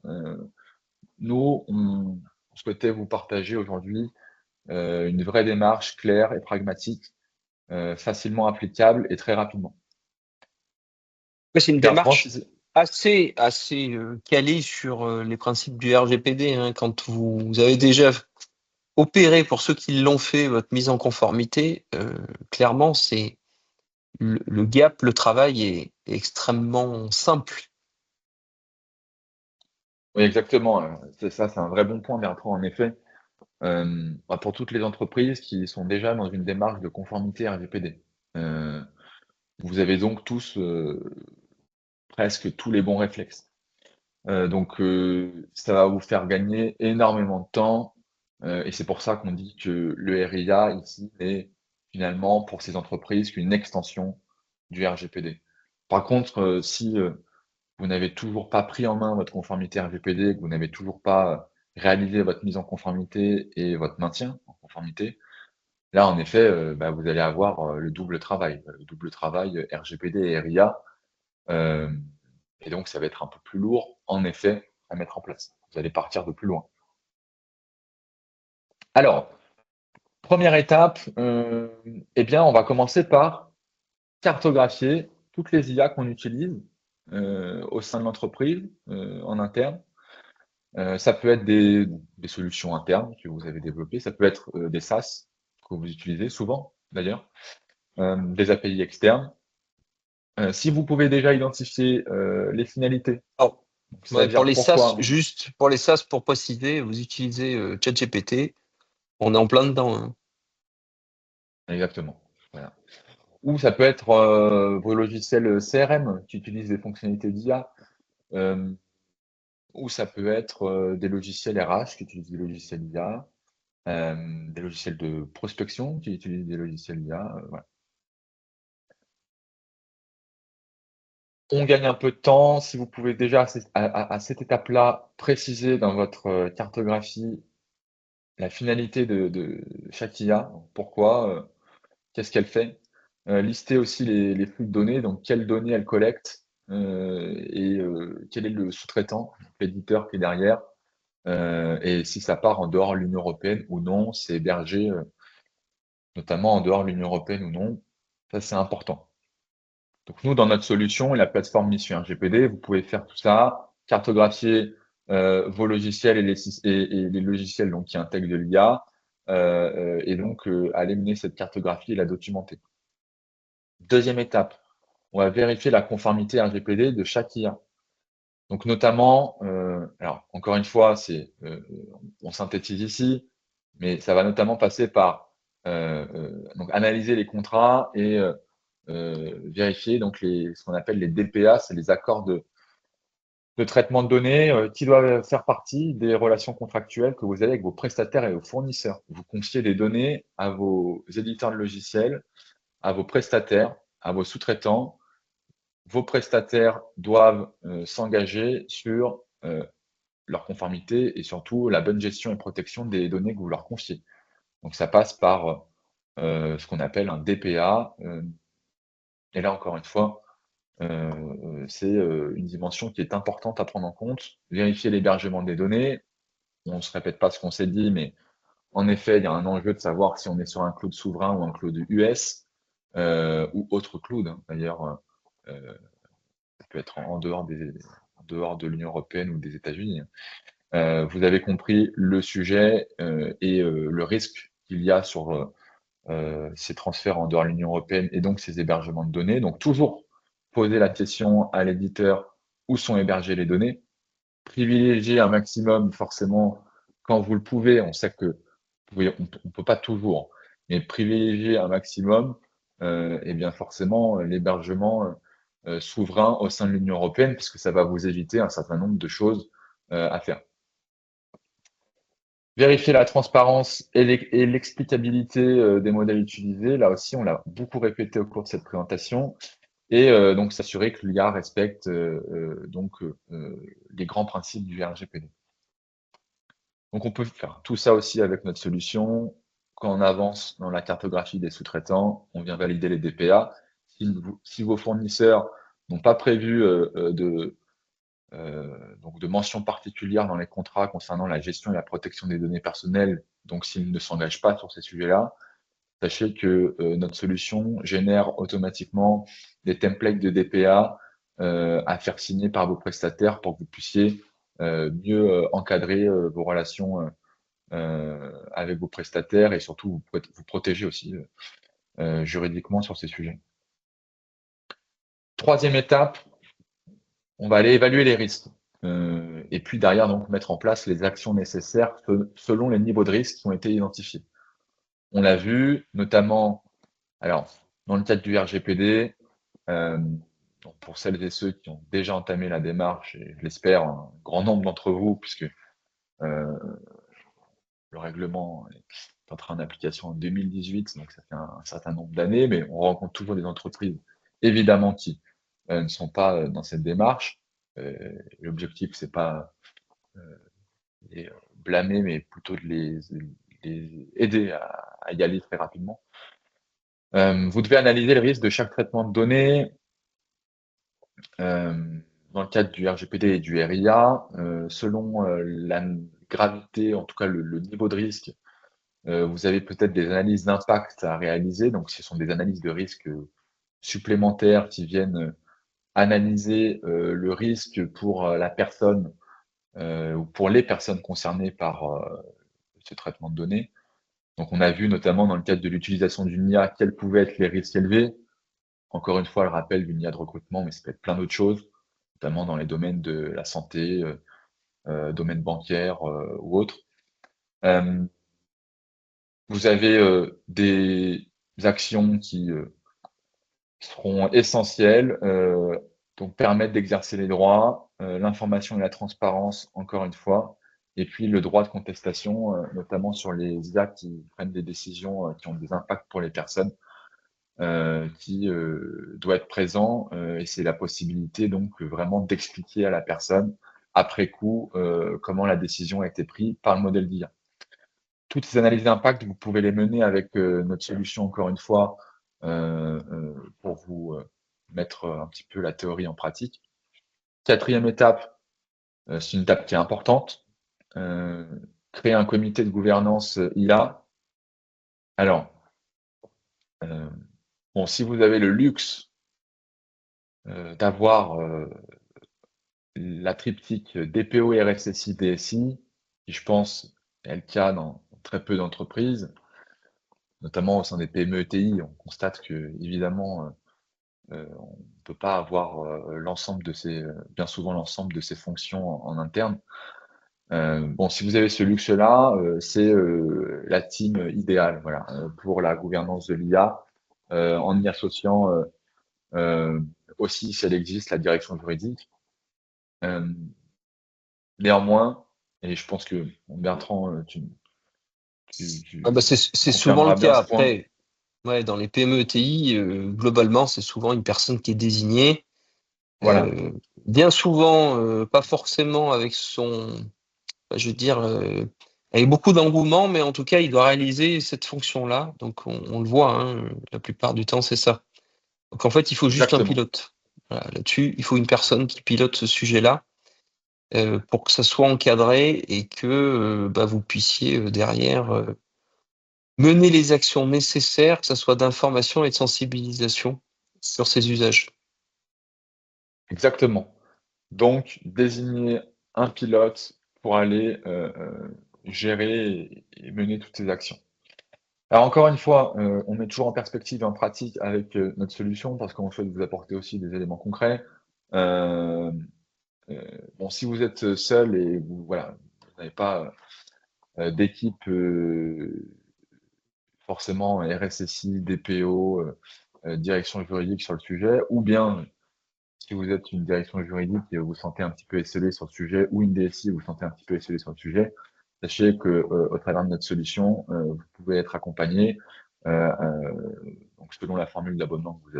Nous, on souhaitait vous partager aujourd'hui une vraie démarche claire et pragmatique, facilement applicable et très rapidement. Ouais, c'est une Car démarche assez calée sur les principes du RGPD, hein. Quand vous avez déjà opéré, pour ceux qui l'ont fait, votre mise en conformité, clairement, c'est le gap, le travail est extrêmement simple. Oui, exactement. C'est ça, c'est un vrai bon point, Bertrand, en effet. Pour toutes les entreprises qui sont déjà dans une démarche de conformité RGPD. Vous avez donc tous, presque tous les bons réflexes. Donc, ça va vous faire gagner énormément de temps, et c'est pour ça qu'on dit que le RIA ici est finalement pour ces entreprises qu'une extension du RGPD. Par contre, si vous n'avez toujours pas pris en main votre conformité RGPD, que vous n'avez toujours pas réalisé votre mise en conformité et votre maintien en conformité, là, en effet, vous allez avoir le double travail RGPD et RIA, euh, et donc ça va être un peu plus lourd, en effet, à mettre en place. Vous allez partir de plus loin. Alors, première étape, eh bien, on va commencer par cartographier toutes les IA qu'on utilise au sein de l'entreprise, en interne. Ça peut être des solutions internes que vous avez développées, ça peut être des SaaS que vous utilisez souvent d'ailleurs, des API externes. Si vous pouvez déjà identifier les finalités, Alors, donc ouais, pour c'est-à-dire les SaaS, pourquoi, juste pour les SaaS, pour préciser, vous utilisez ChatGPT, on est en plein dedans, hein. exactement. Voilà. Ou ça peut être vos logiciels CRM qui utilisent des fonctionnalités d'IA, euh, ou ça peut être des logiciels RH qui utilisent des logiciels IA, des logiciels de prospection qui utilisent des logiciels IA. Voilà. On gagne un peu de temps. Si vous pouvez déjà à cette étape-là préciser dans votre cartographie la finalité de chaque IA, pourquoi, qu'est-ce qu'elle fait, lister aussi les flux de données, donc quelles données elle collecte, et quel est le sous-traitant, l'éditeur qui est derrière, et si ça part en dehors de l'Union européenne ou non, c'est hébergé, notamment en dehors de l'Union européenne ou non. Ça, c'est important. Donc nous, dans notre solution et la plateforme Mission RGPD, vous pouvez faire tout ça, cartographier vos logiciels et les logiciels donc, qui intègrent de l'IA, et donc aller mener cette cartographie et la documenter. Deuxième étape, on va vérifier la conformité RGPD de chaque IA. Donc notamment, alors encore une fois, on synthétise ici, mais ça va notamment passer par donc analyser les contrats et vérifier donc ce qu'on appelle les DPA, c'est les accords de traitement de données qui doivent faire partie des relations contractuelles que vous avez avec vos prestataires et vos fournisseurs. Vous confiez des données à vos éditeurs de logiciels, à vos prestataires, à vos sous-traitants. Vos prestataires doivent s'engager sur leur conformité et surtout la bonne gestion et protection des données que vous leur confiez. Donc ça passe par ce qu'on appelle un DPA. Et là, encore une fois, c'est une dimension qui est importante à prendre en compte. Vérifier l'hébergement des données. On ne se répète pas ce qu'on s'est dit, mais en effet, il y a un enjeu de savoir si on est sur un cloud souverain ou un cloud US ou autre cloud, hein. D'ailleurs, ça peut être en dehors de l'Union européenne ou des États-Unis. Vous avez compris le sujet et le risque qu'il y a sur ces transferts en dehors de l'Union européenne et donc ces hébergements de données. Donc toujours poser la question à l'éditeur où sont hébergées les données. Privilégier un maximum, forcément, quand vous le pouvez. On sait que on ne peut pas toujours, mais privilégier un maximum, et bien forcément l'hébergement souverain au sein de l'Union européenne, puisque ça va vous éviter un certain nombre de choses à faire. Vérifier la transparence et l'explicabilité des modèles utilisés. Là aussi, on l'a beaucoup répété au cours de cette présentation. Et donc, s'assurer que l'IA respecte les grands principes du RGPD. Donc, on peut faire tout ça aussi avec notre solution. Quand on avance dans la cartographie des sous-traitants, on vient valider les DPA. Si vos fournisseurs n'ont pas prévu donc de mention particulière dans les contrats concernant la gestion et la protection des données personnelles, donc s'ils ne s'engagent pas sur ces sujets-là, sachez que notre solution génère automatiquement des templates de DPA à faire signer par vos prestataires pour que vous puissiez mieux encadrer vos relations avec vos prestataires et surtout vous protéger aussi juridiquement sur ces sujets. Troisième étape, on va aller évaluer les risques. Et puis derrière, donc, mettre en place les actions nécessaires selon les niveaux de risque qui ont été identifiés. On l'a vu, notamment, alors, dans le cadre du RGPD, donc pour celles et ceux qui ont déjà entamé la démarche, et je l'espère, un grand nombre d'entre vous, puisque le règlement est entré en application en 2018, donc ça fait un certain nombre d'années, mais on rencontre toujours des entreprises, évidemment, qui ne sont pas dans cette démarche. L'objectif, c'est pas les blâmer, mais plutôt de les aider à y aller très rapidement. Vous devez analyser le risque de chaque traitement de données dans le cadre du RGPD et du RIA, selon la gravité, en tout cas le niveau de risque. Vous avez peut-être des analyses d'impact à réaliser, donc ce sont des analyses de risque supplémentaires qui viennent analyser le risque pour la personne ou pour les personnes concernées par ce traitement de données. Donc on a vu notamment dans le cadre de l'utilisation d'une IA quels pouvaient être les risques élevés. Encore une fois, le rappel d'une IA de recrutement, mais ça peut être plein d'autres choses, notamment dans les domaines de la santé, domaine bancaire ou autres. Vous avez des actions qui seront essentielles, donc permettre d'exercer les droits, l'information et la transparence, encore une fois, et puis le droit de contestation, notamment sur les IA qui prennent des décisions qui ont des impacts pour les personnes, qui doit être présent, et c'est la possibilité donc vraiment d'expliquer à la personne après coup comment la décision a été prise par le modèle d'IA. Toutes ces analyses d'impact, vous pouvez les mener avec notre solution, encore une fois, pour vous mettre un petit peu la théorie en pratique. Quatrième étape, c'est une étape qui est importante, créer un comité de gouvernance IA. Alors, bon, si vous avez le luxe d'avoir la triptyque DPO, RSSI, DSI, qui je pense est le cas dans très peu d'entreprises, notamment au sein des PME ETI, on constate que évidemment on ne peut pas avoir l'ensemble de ces, bien souvent l'ensemble de ces fonctions en interne. Bon, si vous avez ce luxe-là, c'est la team idéale, voilà, pour la gouvernance de l'IA, en y associant aussi, si elle existe, la direction juridique. Néanmoins, et je pense que Bertrand, tu C'est souvent le confirmeras bien cas. ce point. Après, ouais, dans les PME ETI, globalement, c'est souvent une personne qui est désignée. Voilà, Bien souvent, pas forcément avec je veux dire, avec beaucoup d'engouement, mais en tout cas, il doit réaliser cette fonction-là. Donc, on le voit, hein, la plupart du temps, c'est ça. Donc, en fait, il faut juste un exactement. pilote. Voilà, là-dessus, il faut une personne qui pilote ce sujet-là pour que ça soit encadré et que vous puissiez derrière mener les actions nécessaires, que ce soit d'information et de sensibilisation sur ces usages. Exactement. Donc, désigner un pilote pour aller gérer et mener toutes ces actions. Alors encore une fois, on met toujours en perspective et en pratique avec notre solution parce qu'on souhaite vous apporter aussi des éléments concrets. Euh, bon, si vous êtes seul et voilà, vous n'avez pas d'équipe forcément RSSI, DPO, direction juridique sur le sujet, ou bien si vous êtes une direction juridique et vous sentez un petit peu esselé sur le sujet, ou une DSI vous sentez un petit peu esselé sur le sujet, sachez que au travers de notre solution, vous pouvez être accompagné. Donc selon la formule d'abonnement que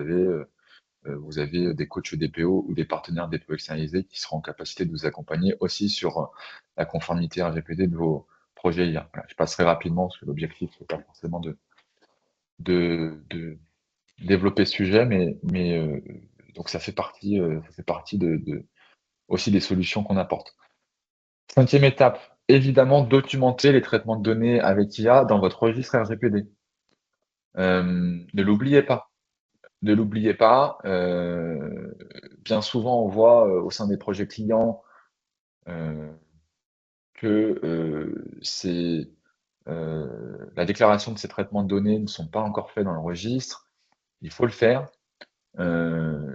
vous avez des coachs DPO ou des partenaires DPO externalisés qui seront en capacité de vous accompagner aussi sur la conformité RGPD de vos projets IA. Voilà, je passerai rapidement parce que l'objectif n'est pas forcément de développer ce sujet, mais Donc ça fait partie aussi des solutions qu'on apporte. 5e étape, évidemment, documenter les traitements de données avec IA dans votre registre RGPD. Ne l'oubliez pas. Ne l'oubliez pas. Bien souvent, on voit au sein des projets clients que la déclaration de ces traitements de données ne sont pas encore faits dans le registre. Il faut le faire.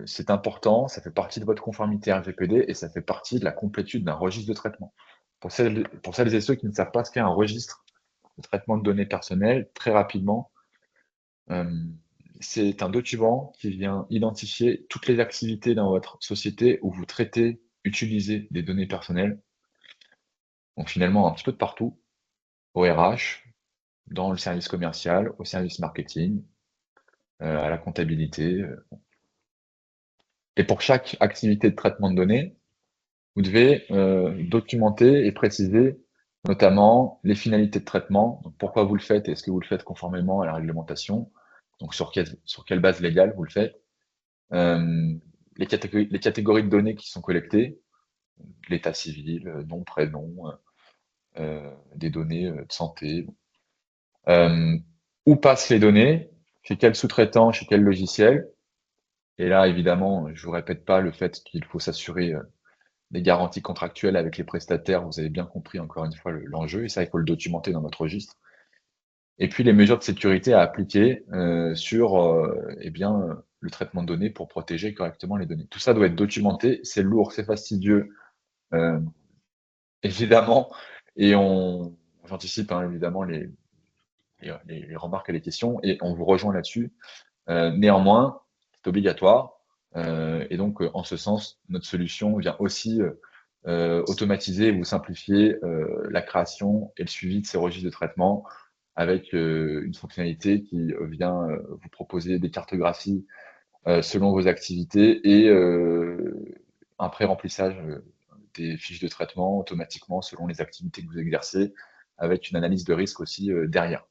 C'est important, ça fait partie de votre conformité RGPD et ça fait partie de la complétude d'un registre de traitement. Pour celles et ceux qui ne savent pas ce qu'est un registre de traitement de données personnelles, très rapidement, c'est un document qui vient identifier toutes les activités dans votre société où vous traitez, utilisez des données personnelles. Donc finalement, un petit peu de partout, au RH, dans le service commercial, au service marketing, à la comptabilité. Et pour chaque activité de traitement de données, vous devez documenter et préciser notamment les finalités de traitement, donc pourquoi vous le faites et est-ce que vous le faites conformément à la réglementation, donc sur quelle base légale vous le faites, les catégories de données qui sont collectées, l'état civil, nom, prénom, des données de santé, où passent les données, chez quel sous-traitant, chez quel logiciel. Et là, évidemment, je vous répète pas le fait qu'il faut s'assurer des garanties contractuelles avec les prestataires. Vous avez bien compris encore une fois l'enjeu, et ça, il faut le documenter dans notre registre. Et puis les mesures de sécurité à appliquer sur le traitement de données pour protéger correctement les données. Tout ça doit être documenté, c'est lourd, c'est fastidieux, évidemment, et j'anticipe évidemment les remarques et les questions, et on vous rejoint là-dessus. Néanmoins, c'est obligatoire, et donc en ce sens, notre solution vient aussi automatiser et vous simplifier la création et le suivi de ces registres de traitement avec une fonctionnalité qui vient vous proposer des cartographies selon vos activités et un pré-remplissage des fiches de traitement automatiquement selon les activités que vous exercez, avec une analyse de risque aussi derrière.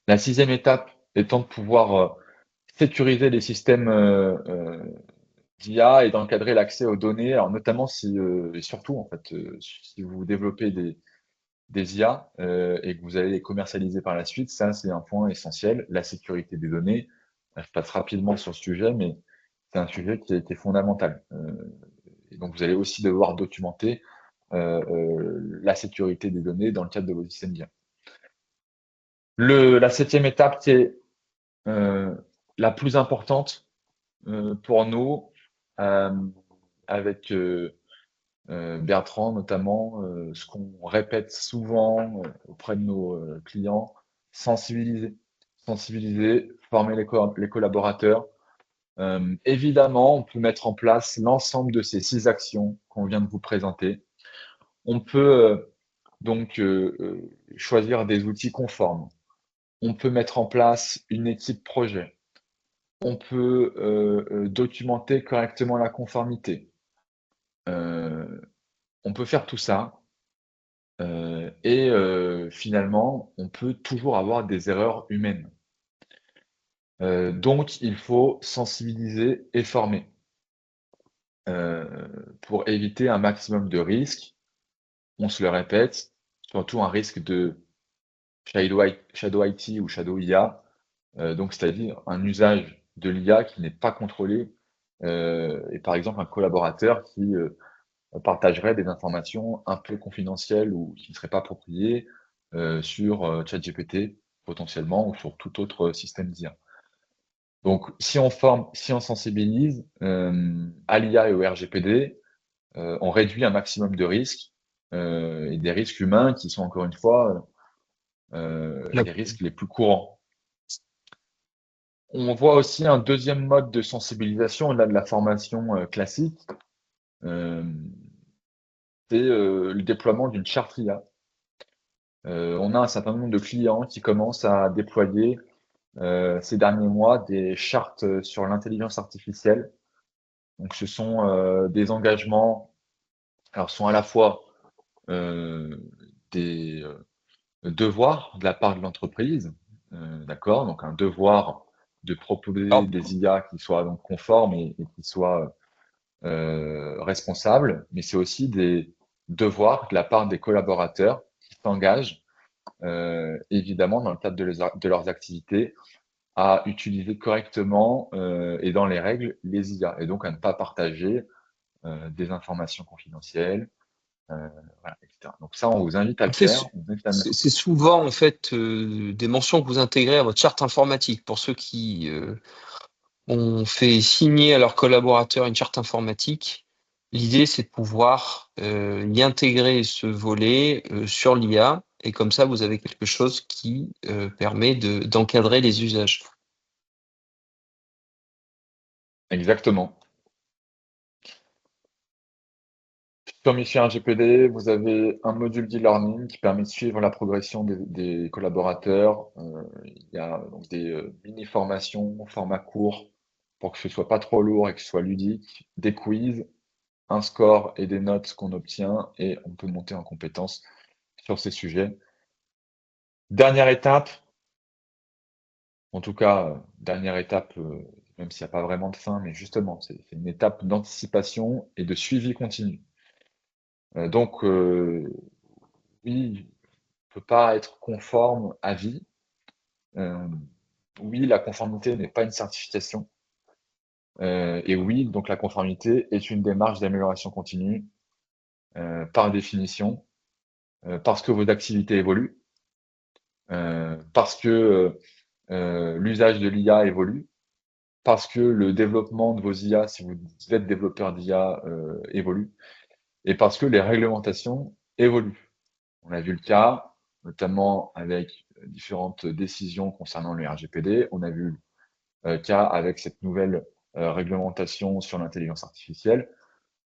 La 6e étape étant de pouvoir sécuriser les systèmes d'IA et d'encadrer l'accès aux données, alors notamment si, et surtout en fait, si vous développez des IA et que vous allez les commercialiser par la suite, ça c'est un point essentiel, la sécurité des données. Je passe rapidement sur ce sujet, mais c'est un sujet qui est fondamental. Et donc vous allez aussi devoir documenter la sécurité des données dans le cadre de vos systèmes d'IA. La 7e étape qui est la plus importante pour nous, avec Bertrand notamment, ce qu'on répète souvent auprès de nos clients, sensibiliser, former les collaborateurs. Évidemment, on peut mettre en place l'ensemble de ces 6 actions qu'on vient de vous présenter. On peut donc choisir des outils conformes. On peut mettre en place une équipe projet. On peut documenter correctement la conformité. On peut faire tout ça. Et finalement, on peut toujours avoir des erreurs humaines. Donc, il faut sensibiliser et former pour éviter un maximum de risques. On se le répète, surtout un risque de shadow IT ou shadow IA, donc c'est-à-dire un usage de l'IA qui n'est pas contrôlé, et par exemple un collaborateur qui partagerait des informations un peu confidentielles ou qui ne seraient pas appropriées sur ChatGPT potentiellement ou sur tout autre système d'IA. Donc, si on forme, si on sensibilise à l'IA et au RGPD, on réduit un maximum de risques et des risques humains qui sont encore une fois les risques les plus courants. On voit aussi un deuxième mode de sensibilisation au-delà de la formation classique, c'est le déploiement d'une charte IA. On a un certain nombre de clients qui commencent à déployer ces derniers mois des chartes sur l'intelligence artificielle. Donc ce sont des engagements, alors sont à la fois des devoirs de la part de l'entreprise, d'accord? Donc un devoir de proposer Alors, des IA qui soient donc conformes et qui soient responsables, mais c'est aussi des devoirs de la part des collaborateurs qui s'engagent, évidemment, dans le cadre de leurs activités, à utiliser correctement et dans les règles les IA, et donc à ne pas partager des informations confidentielles, voilà, etc. Donc ça, on vous invite à le c'est faire. On vous invite à c'est souvent en fait des mentions que vous intégrez à votre charte informatique. Pour ceux qui ont fait signer à leurs collaborateurs une charte informatique, l'idée c'est de pouvoir y intégrer ce volet sur l'IA, et comme ça vous avez quelque chose qui permet d'encadrer les usages. Exactement. Sur Mission RGPD, vous avez un module d'e-learning qui permet de suivre la progression des collaborateurs. Il y a donc des mini-formations, format court, pour que ce soit pas trop lourd et que ce soit ludique, des quiz, un score et des notes qu'on obtient, et on peut monter en compétences sur ces sujets. Dernière étape, en tout cas, dernière étape, même s'il n'y a pas vraiment de fin, mais justement, c'est une étape d'anticipation et de suivi continu. Donc, oui, on peut pas être conforme à vie. Oui, la conformité n'est pas une certification. Et oui, donc la conformité est une démarche d'amélioration continue, par définition, parce que vos activités évoluent, parce que l'usage de l'IA évolue, parce que le développement de vos IA, si vous êtes développeur d'IA, évolue, et parce que les réglementations évoluent. On a vu le cas, notamment avec différentes décisions concernant le RGPD. On a vu le cas avec cette nouvelle réglementation sur l'intelligence artificielle.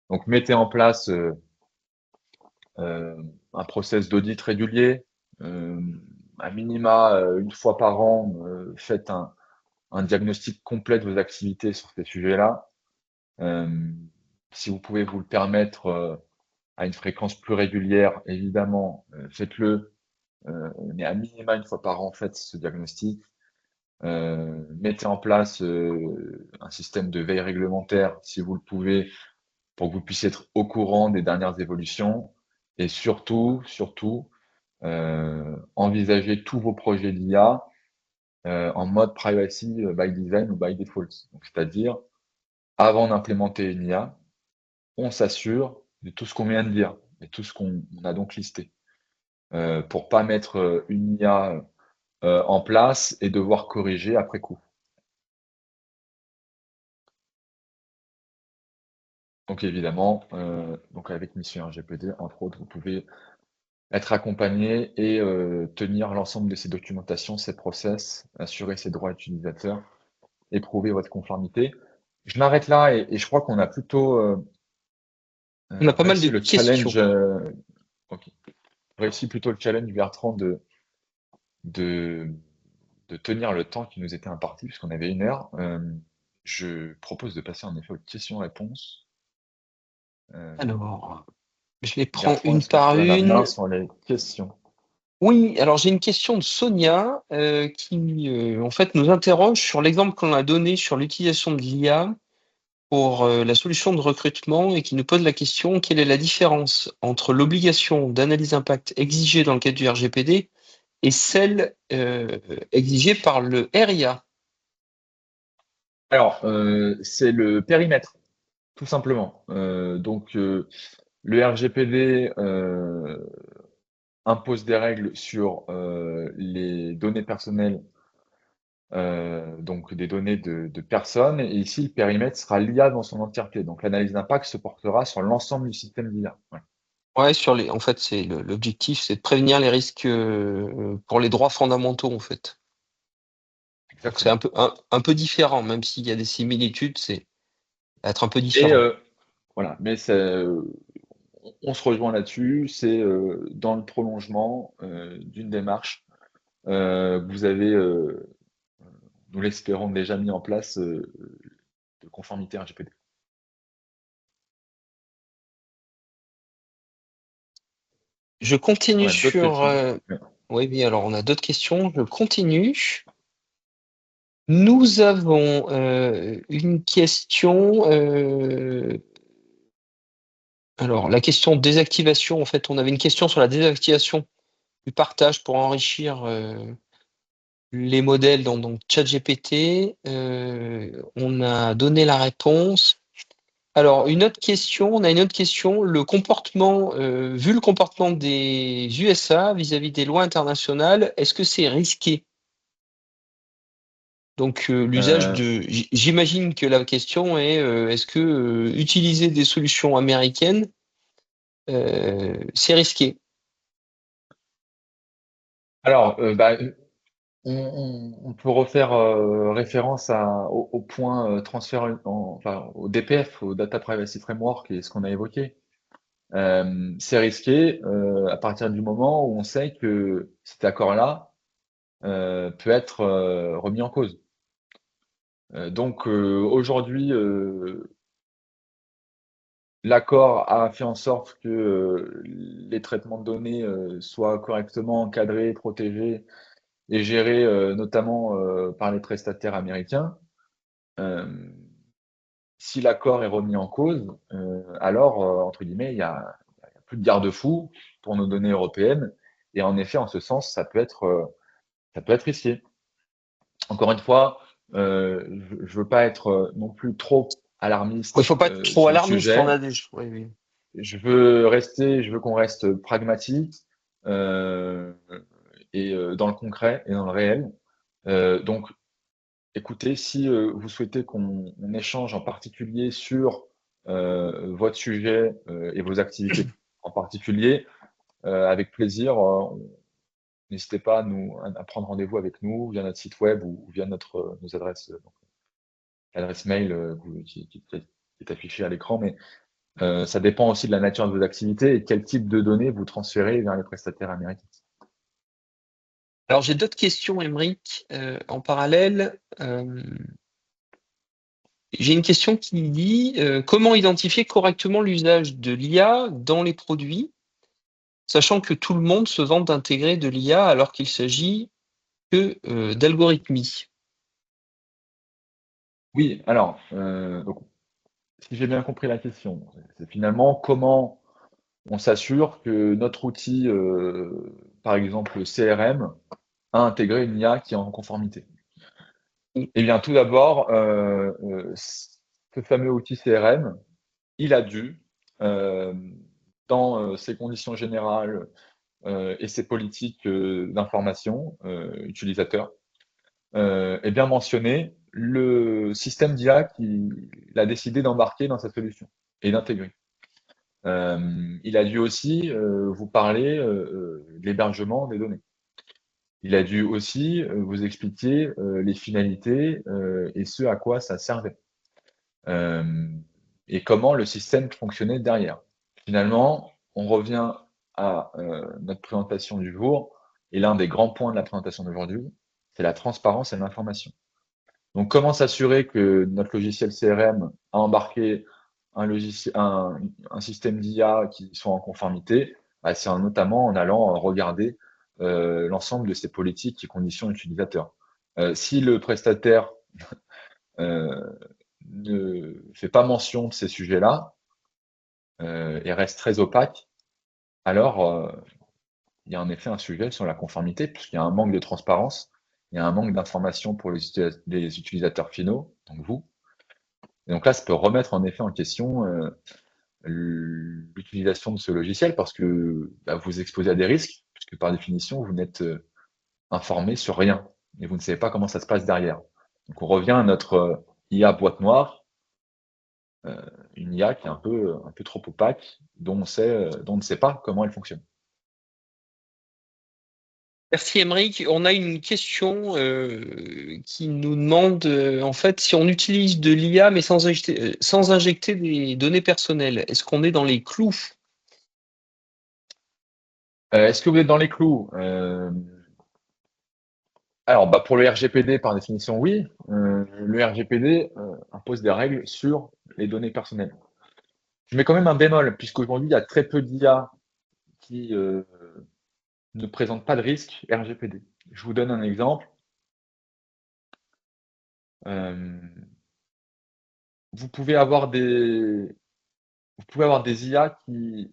Donc, mettez en place un process d'audit régulier, euh, à minima une fois par an, faites un diagnostic complet de vos activités sur ces sujets-là. Si vous pouvez vous le permettre à une fréquence plus régulière, évidemment, faites-le. Mais à minima une fois par an, faites ce diagnostic. Mettez en place un système de veille réglementaire, si vous le pouvez, pour que vous puissiez être au courant des dernières évolutions. Et surtout, envisagez tous vos projets d'IA en mode privacy by design ou by default. Donc, c'est-à-dire, avant d'implémenter une IA, on s'assure de tout ce qu'on vient de dire et tout ce qu'on a donc listé, pour pas mettre une IA en place et devoir corriger après coup. Donc évidemment, donc avec Mission RGPD, entre autres, vous pouvez être accompagné et tenir l'ensemble de ces documentations, ces process, assurer ses droits utilisateurs et prouver votre conformité. Je m'arrête là et je crois qu'on a plutôt On a pas mal de réussi le questions. challenge. Ok. Réussi plutôt le challenge, Bertrand, de, de tenir le temps qui nous était imparti, puisqu'on avait 1 heure. Je propose de passer en effet aux questions-réponses. Euh, Alors, je les prends Bertrand, une est-ce que par tu as la main une. sur les questions? Oui, alors j'ai une question de Sonia qui en fait nous interroge sur l'exemple qu'on a donné sur l'utilisation de l'IA pour la solution de recrutement, et qui nous pose la question: quelle est la différence entre l'obligation d'analyse d'impact exigée dans le cadre du RGPD et celle exigée par le RIA? Alors, c'est le périmètre, tout simplement. Donc, le RGPD impose des règles sur les données personnelles, donc des données de personnes. Et ici, le périmètre sera l'IA dans son entièreté. Donc, l'analyse d'impact se portera sur l'ensemble du système d'IA. Ouais, Ouais, en fait, c'est l'objectif, c'est de prévenir les risques pour les droits fondamentaux, en fait. Donc c'est exactement. un peu différent, même s'il y a des similitudes, c'est être un peu Et différent. voilà, mais on se rejoint là-dessus. C'est dans le prolongement d'une démarche que vous avez, nous l'espérons, déjà mis en place de conformité RGPD. Je continue On a d'autres sur. questions? Ouais. Oui, oui, alors on a d'autres questions. Je continue. Nous avons une question. Alors, la question de désactivation, en fait, on avait une question sur la désactivation du partage pour enrichir les modèles dans donc ChatGPT. On a donné la réponse. Alors, une autre question, on a une autre question. Le comportement, vu le comportement des USA vis-à-vis des lois internationales, est-ce que c'est risqué? Donc, l'usage de. J'imagine que la question est est-ce que utiliser des solutions américaines, c'est risqué? Alors, on peut refaire référence au point transfert, enfin, au DPF, au Data Privacy Framework, et ce qu'on a évoqué. C'est risqué à partir du moment où on sait que cet accord-là peut être remis en cause. Donc aujourd'hui, l'accord a fait en sorte que les traitements de données soient correctement encadrés, protégés et gérés notamment par les prestataires américains. Euh, Si l'accord est remis en cause, alors, entre guillemets, il y a plus de garde-fous pour nos données européennes. Et en effet, en ce sens, ça peut être risqué. Encore une fois, je ne veux pas être non plus trop Il ne alarmiste faut pas être trop sur le alarmiste, on sujet. a déjà. Oui, oui. Je veux qu'on reste pragmatique euh, et dans le concret et dans le réel. Donc, écoutez, si vous souhaitez qu'on échange en particulier sur votre sujet et vos activités en particulier, avec plaisir, n'hésitez pas à prendre rendez-vous avec nous via notre site web ou via nos adresses, donc, adresse mail qui est affichée à l'écran. Mais ça dépend aussi de la nature de vos activités et quel type de données vous transférez vers les prestataires américains. Alors, j'ai d'autres questions, Émeric, en parallèle. J'ai une question qui dit comment identifier correctement l'usage de l'IA dans les produits, sachant que tout le monde se vante d'intégrer de l'IA alors qu'il s'agit que d'algorithmie. Oui, alors, donc, si j'ai bien compris la question, c'est finalement comment on s'assure que notre outil, par exemple le CRM, a intégré une IA qui est en conformité. Eh bien, tout d'abord, ce fameux outil CRM, il a dû, euh, dans ses conditions générales et ses politiques d'information utilisateur, eh bien mentionner le système d'IA qu'il a décidé d'embarquer dans sa solution et d'intégrer. Il a dû aussi vous parler de l'hébergement des données. Il a dû aussi vous expliquer les finalités et ce à quoi ça servait. Euh, et comment le système fonctionnait derrière. Finalement, on revient à notre présentation du jour, et l'un des grands points de la présentation d'aujourd'hui, c'est la transparence et l'information. Donc, comment s'assurer que notre logiciel CRM a embarqué un système d'IA qui soit en conformité? Bah, c'est notamment en allant regarder l'ensemble de ses politiques et conditions utilisateurs. Si le prestataire euh, ne fait pas mention de ces sujets-là et reste très opaque, alors il y a en effet un sujet sur la conformité, puisqu'il y a un manque de transparence, il y a un manque d'information pour les utilisateurs finaux, donc vous. Et donc là, ça peut remettre en effet en question l'utilisation de ce logiciel parce que bah, vous exposez à des risques, puisque par définition, vous n'êtes informé sur rien et vous ne savez pas comment ça se passe derrière. Donc on revient à notre IA boîte noire, une IA qui est un peu trop opaque, dont on ne sait pas comment elle fonctionne. Merci Émeric. On a une question qui nous demande en fait si on utilise de l'IA mais sans injecter des données personnelles, est-ce qu'on est dans les clous? Est-ce que vous êtes dans les clous Alors, bah, pour le RGPD, par définition, oui. Le RGPD impose des règles sur les données personnelles. Je mets quand même un bémol, puisqu'aujourd'hui, il y a très peu d'IA qui ne présentent pas de risque RGPD. Je vous donne un exemple. euh, vous pouvez avoir des IA qui,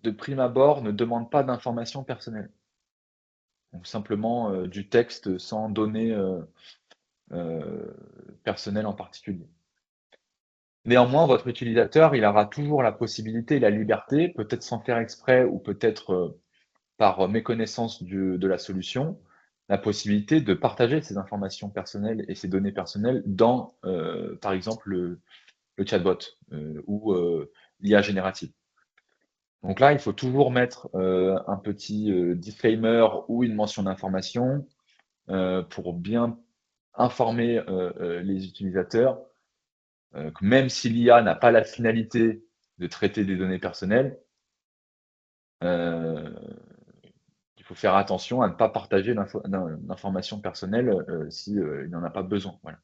de prime abord, ne demandent pas d'informations personnelles. Donc simplement du texte sans données personnelles en particulier. Néanmoins, votre utilisateur, il aura toujours la possibilité et la liberté, peut-être sans faire exprès ou peut-être par méconnaissance de la solution, la possibilité de partager ces informations personnelles et ces données personnelles dans, par exemple, le chatbot ou l'IA générative. Donc là, il faut toujours mettre un petit disclaimer ou une mention d'information pour bien informer les utilisateurs que même si l'IA n'a pas la finalité de traiter des données personnelles, euh, il faut faire attention à ne pas partager d'informations personnelles si il n'en a pas besoin. Voilà.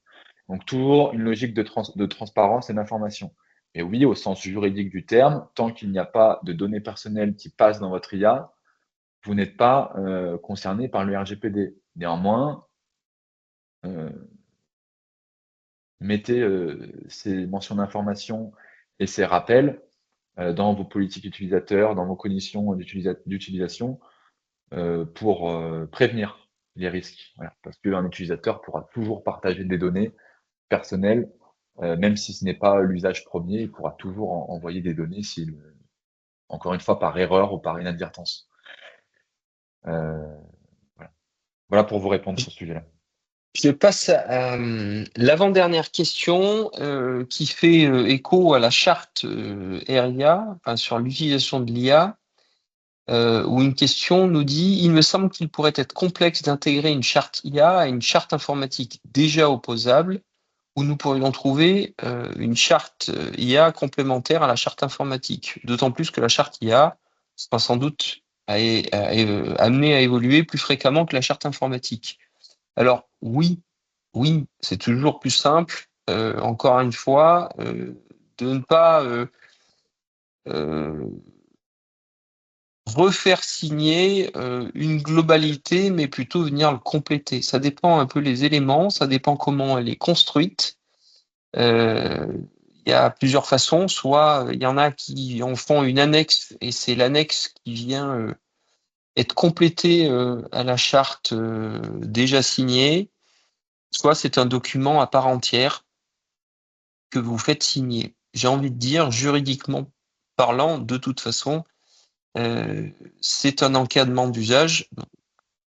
Donc toujours une logique de transparence et d'information. Et oui, au sens juridique du terme, tant qu'il n'y a pas de données personnelles qui passent dans votre IA, vous n'êtes pas concerné par le RGPD. Néanmoins, euh, mettez ces mentions d'information et ces rappels dans vos politiques utilisateurs, dans vos conditions d'utilisation pour prévenir les risques. Voilà. Parce qu'un utilisateur pourra toujours partager des données personnelles, même si ce n'est pas l'usage premier, il pourra toujours envoyer des données s'il, encore une fois, par erreur ou par inadvertance. Voilà. Voilà pour vous répondre sur ce sujet-là. Je passe à l'avant-dernière question qui fait écho à la charte RIA, enfin, sur l'utilisation de l'IA, où une question nous dit: il me semble qu'il pourrait être complexe d'intégrer une charte IA à une charte informatique déjà opposable, où nous pourrions trouver une charte IA complémentaire à la charte informatique. D'autant plus que la charte IA sera sans doute amenée à évoluer plus fréquemment que la charte informatique. Alors oui, c'est toujours plus simple, encore une fois, de ne pas refaire signer une globalité, mais plutôt venir le compléter. Ça dépend un peu les éléments, ça dépend comment elle est construite. Il y a plusieurs façons, soit il y en a qui en font une annexe, et c'est l'annexe qui vient être complétée à la charte déjà signée, soit c'est un document à part entière que vous faites signer. J'ai envie de dire, juridiquement parlant, de toute façon, c'est un encadrement d'usage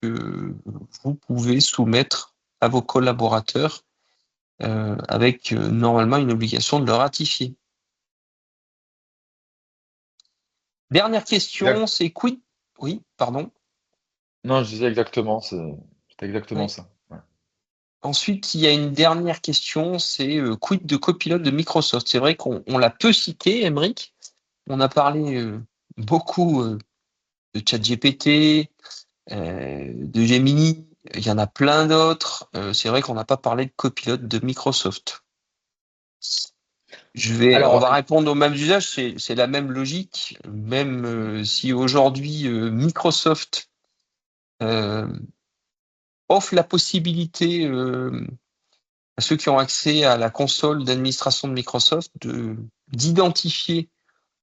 que vous pouvez soumettre à vos collaborateurs avec normalement une obligation de le ratifier. Dernière question, c'est quid? Oui, pardon. Non, je disais exactement, c'était exactement Oui. ça. Ouais. Ensuite, il y a une dernière question, c'est quid de copilote de Microsoft? C'est vrai qu'on l'a peu cité, Emeric. On a parlé beaucoup de ChatGPT, de Gemini, il y en a plein d'autres. C'est vrai qu'on n'a pas parlé de copilote de Microsoft. On Alors, va répondre aux mêmes usages, c'est la même logique, même si aujourd'hui Microsoft euh, offre la possibilité à ceux qui ont accès à la console d'administration de Microsoft d'identifier.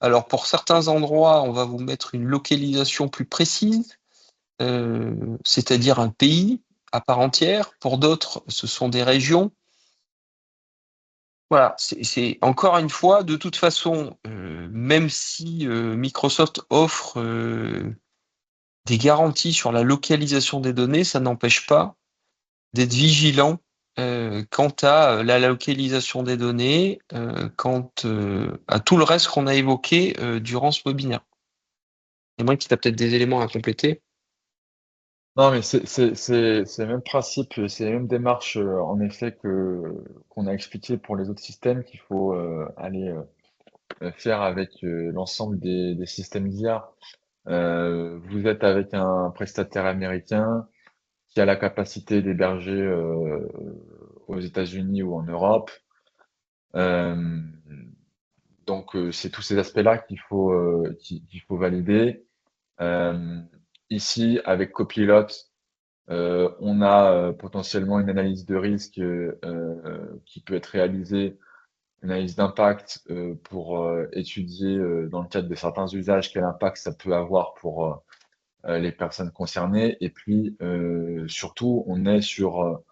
Alors pour certains endroits, on va vous mettre une localisation plus précise, c'est-à-dire un pays à part entière. Pour d'autres, ce sont des régions. Voilà, c'est encore une fois, de toute façon, même si Microsoft offre des garanties sur la localisation des données, ça n'empêche pas d'être vigilant quant à la localisation des données, quant à tout le reste qu'on a évoqué durant ce webinaire. Et moi, qui as peut-être des éléments à compléter. non, mais c'est le même principe, c'est la même démarche, en effet, qu'on a expliqué pour les autres systèmes qu'il faut aller faire avec l'ensemble des systèmes d'IA. Vous êtes avec un prestataire américain qui a la capacité d'héberger aux États-Unis ou en Europe. Euh, donc, c'est tous ces aspects-là qu'il faut valider. Euh, Ici, avec Copilot, On a potentiellement une analyse de risque qui peut être réalisée, une analyse d'impact pour étudier dans le cadre de certains usages quel impact ça peut avoir pour les personnes concernées. Et puis surtout, on est sur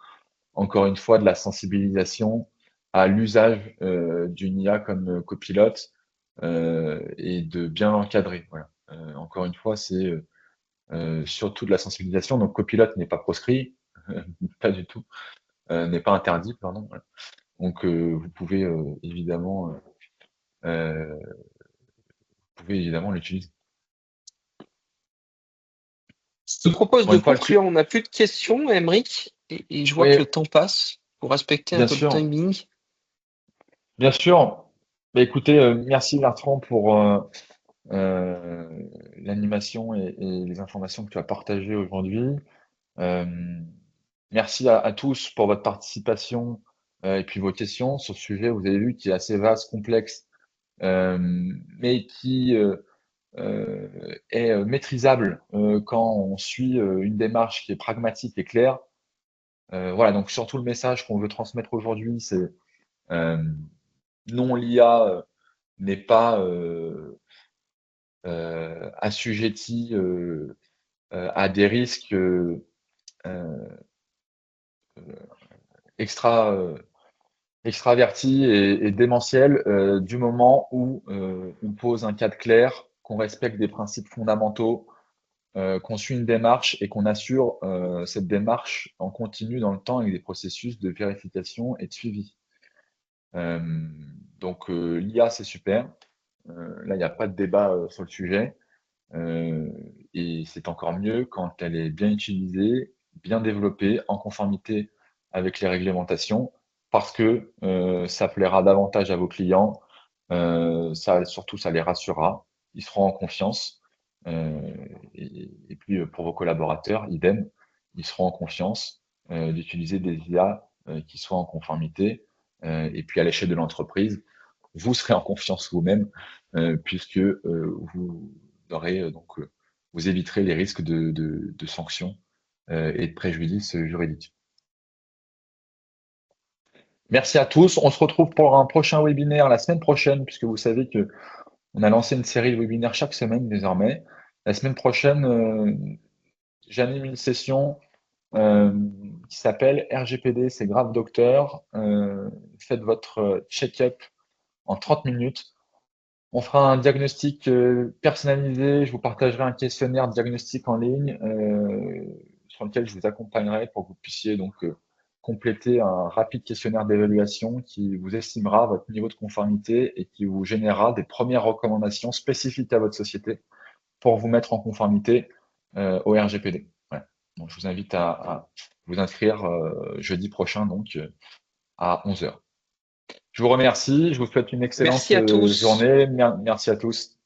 encore une fois de la sensibilisation à l'usage d'une IA comme copilote et de bien l'encadrer. Voilà. Encore une fois, c'est surtout de la sensibilisation. Donc, copilote n'est pas proscrit, pas du tout, n'est pas interdit, pardon. Voilà. Donc, vous pouvez évidemment l'utiliser. Je te propose Encore de une fois, conclure. On n'a plus de questions, Emeric, et je vois que oui, le temps passe pour respecter un bien peu le sûr, timing. bien sûr. Bah, écoutez, merci Bertrand pour euh, l'animation et les informations que tu as partagées aujourd'hui. Euh, Merci à tous pour votre participation et puis vos questions sur ce sujet. Vous avez vu qui est assez vaste, complexe, euh, mais qui euh, est maîtrisable quand on suit une démarche qui est pragmatique et claire. Voilà, donc surtout le message qu'on veut transmettre aujourd'hui, c'est euh, non, l'IA n'est pas assujettie à des risques extra extraverti et démentiel du moment où on pose un cadre clair, qu'on respecte des principes fondamentaux, qu'on suit une démarche et qu'on assure cette démarche en continu dans le temps avec des processus de vérification et de suivi. Euh, donc l'IA, c'est super. Là, il n'y a pas de débat sur le sujet. Euh, et c'est encore mieux quand elle est bien utilisée, bien développée, en conformité avec les réglementations, parce que ça plaira davantage à vos clients, surtout ça les rassurera, ils seront en confiance, euh, et puis pour vos collaborateurs, idem, ils seront en confiance d'utiliser des IA qui soient en conformité, et puis à l'échelle de l'entreprise, vous serez en confiance vous-même, puisque vous aurez vous éviterez les risques de sanctions et de préjudices juridiques. Merci à tous. On se retrouve pour un prochain webinaire la semaine prochaine, puisque vous savez que on a lancé une série de webinaires chaque semaine désormais. La semaine prochaine, j'anime une session euh, qui s'appelle RGPD, c'est grave docteur. Faites votre check-up en 30 minutes. On fera un diagnostic personnalisé. Je vous partagerai un questionnaire diagnostic en ligne sur lequel je vous accompagnerai pour que vous puissiez donc compléter un rapide questionnaire d'évaluation qui vous estimera votre niveau de conformité et qui vous générera des premières recommandations spécifiques à votre société pour vous mettre en conformité au RGPD. Ouais. Donc, je vous invite à vous inscrire jeudi prochain donc à 11 heures. Je vous remercie, je vous souhaite une excellente Merci à tous. journée. Merci à tous.